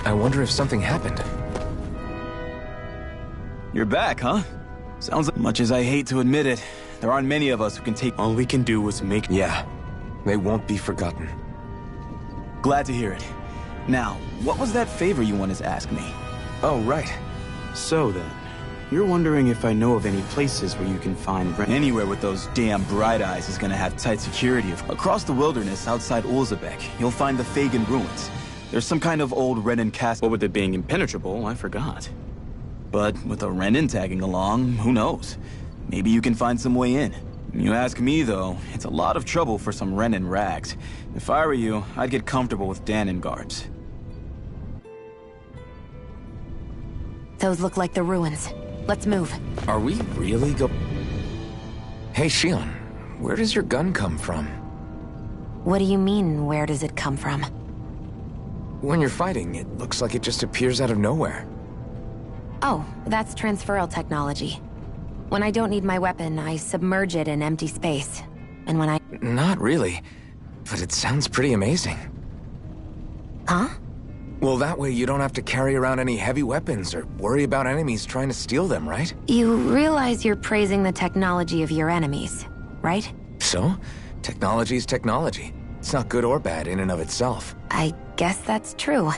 I wonder if something happened. You're back, huh? Sounds like... Much as I hate to admit it, there aren't many of us who can take... All we can do is make... Yeah, they won't be forgotten. Glad to hear it. Now, what was that favor you wanted to ask me? Oh, right. So then, you're wondering if I know of any places where you can find... Anywhere with those damn bright eyes is gonna have tight security. Across the wilderness outside Ulzebek, you'll find the Fagan ruins. There's some kind of old Renin castle. Well, with it being impenetrable, I forgot. But with a Renin tagging along, who knows? Maybe you can find some way in. You ask me, though, it's a lot of trouble for some Renin rags. If I were you, I'd get comfortable with Danon guards. Those look like the ruins. Let's move. Are we really Hey, Shion, where does your gun come from? What do you mean, where does it come from? When you're fighting, it looks like it just appears out of nowhere. Oh, that's transferal technology. When I don't need my weapon, I submerge it in empty space. And when I... Not really, but it sounds pretty amazing. Huh? Well, that way you don't have to carry around any heavy weapons or worry about enemies trying to steal them, right? You realize you're praising the technology of your enemies, right? So? Technology's technology. It's not good or bad in and of itself. I guess that's true.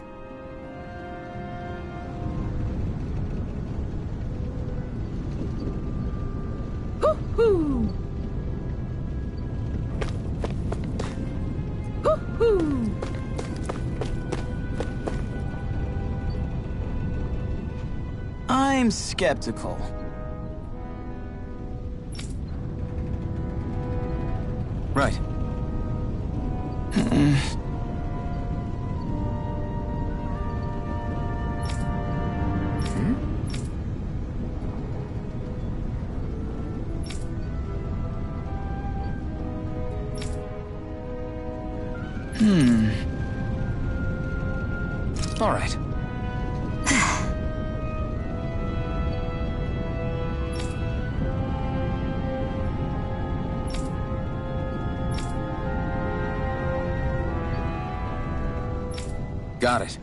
Hoo-hoo! Hoo-hoo! I'm skeptical. Right. All right. Got it.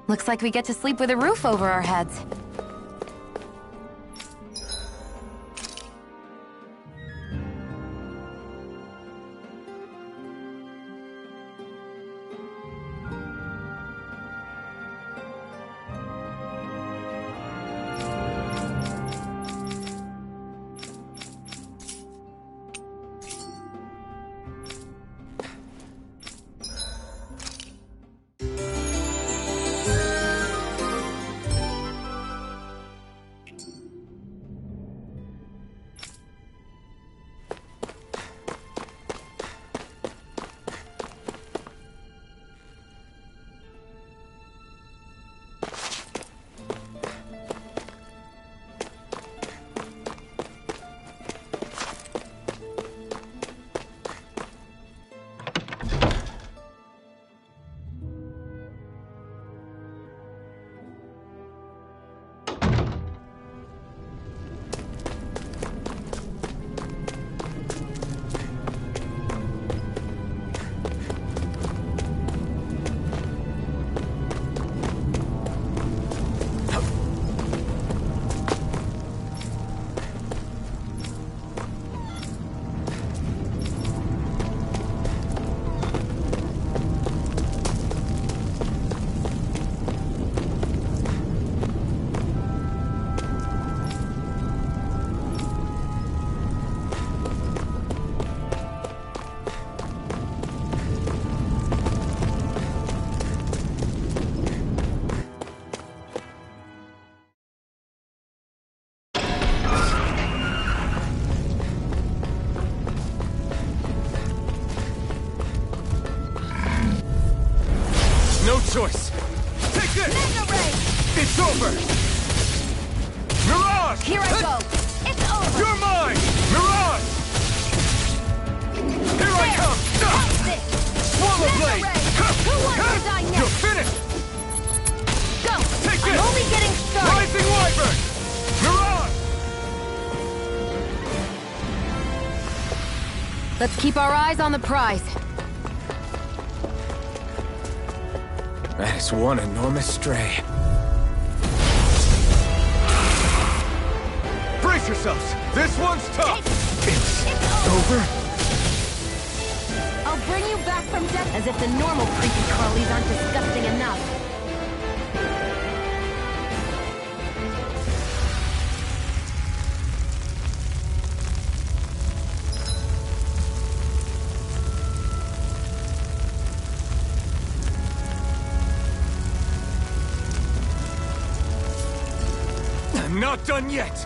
Looks like we get to sleep with a roof over our heads. Let's keep our eyes on the prize. That is one enormous stray. Brace yourselves! This one's tough! It's over? I'll bring you back from death as if the normal creepy crawlies aren't disgusting enough. I'm not done yet!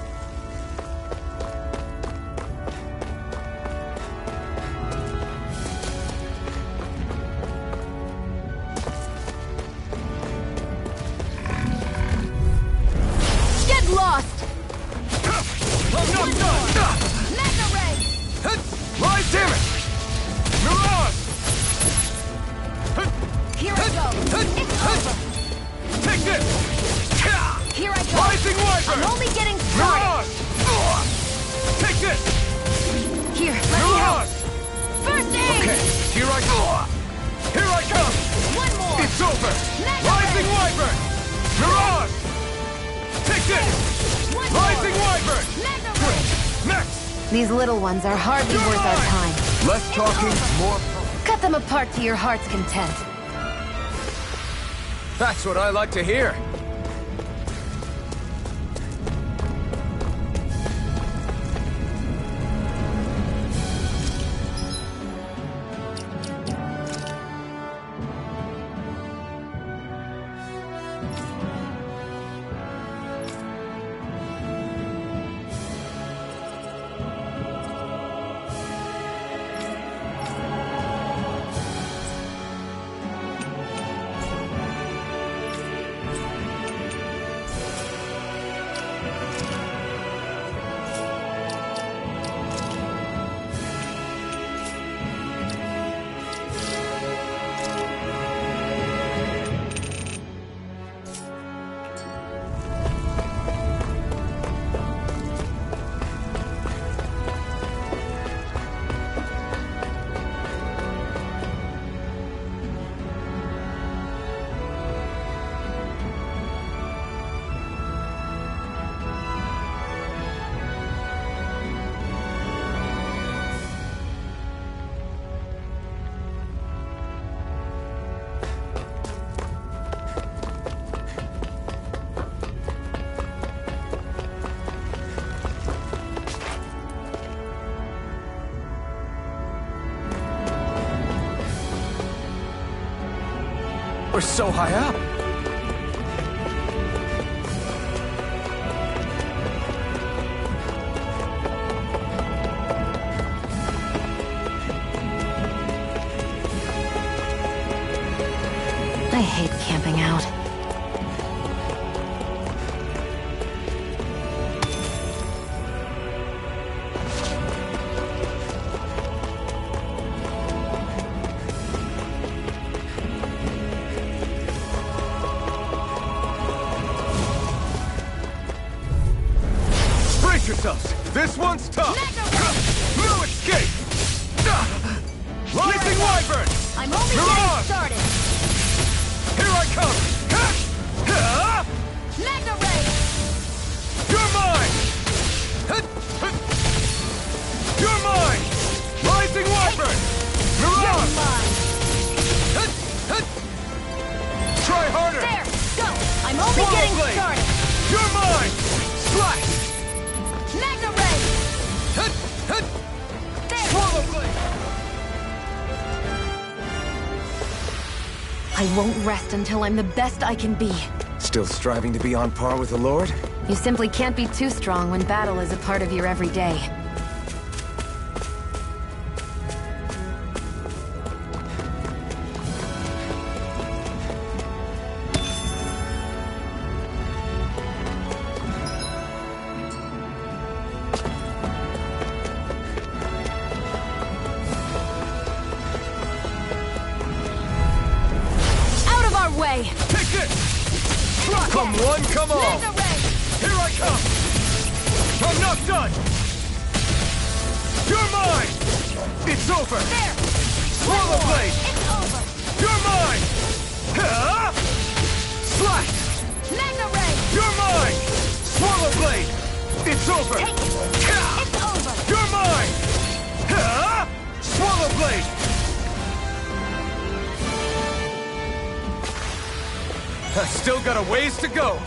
Get lost! I'm not done! Mega Ray! My damage! Mirage! Here I go! It's over! Take this! Here I go! Rising Wyvern! I'm only getting started! Mirage! Take this! Here, let me help! Mirage! First aid! Okay, here I go! Here I come! One more! It's over! Mega Rising Ray! Wyvern! Mirage! Take this! One more! Rising Wyvern! Mega Ray! Next! These little ones are hardly You're worth our mine! time. Less talking, more... Cut them apart to your heart's content. That's what I like to hear. We're so high up. I hate camping out. Brace yourselves! This one's tough! No escape! Rising Wyvern! I'm only Mirage! getting started! Here I come! Mega Ray! You're mine! You're mine! Rising Wyvern! You're Mirage! mine! Try harder! There! Go! I'm only Swallow getting blade! started! You're mine! Slash! Mega Ray! There! Swallow blade! I won't rest until I'm the best I can be. Still striving to be on par with the Lord? You simply can't be too strong when battle is a part of your everyday. Out of our way! Take it! Come one, come all! Mega Ray! Here I come! I'm not done! You're mine! It's over! There! Swallow blade! It's over! You're mine! Ha! Slice! Magna Ray! You're mine! Swallow blade! It's over! Take it! Ha! It's over! You're mine! Ha! Swallow blade! I still got a ways to go.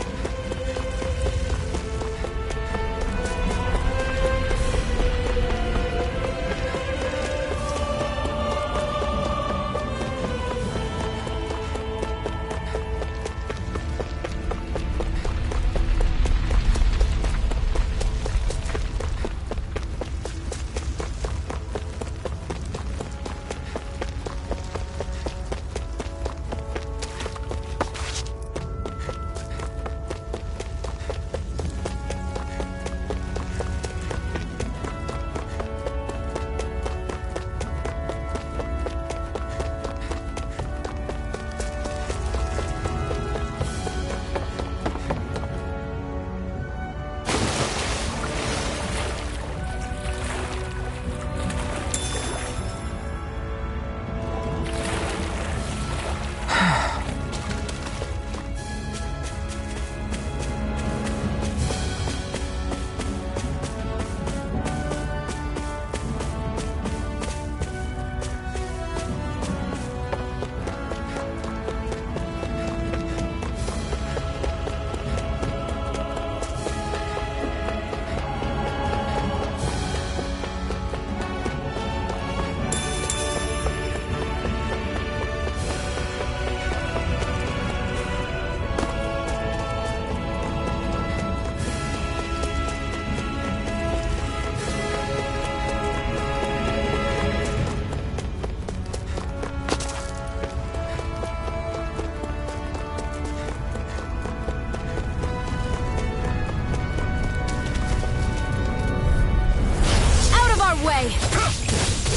Way!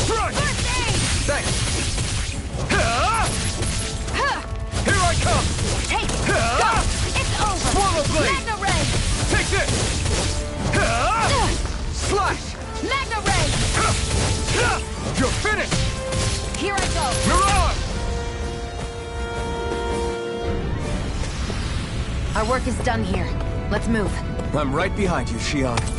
Run! First aid! Thanks. Here I come! Take it! Go! It's over! Swallow blade! Magna Ray! Take this! Slash! Magna Ray! You're finished! Here I go! You're on! Our work is done here. Let's move. I'm right behind you, Shion.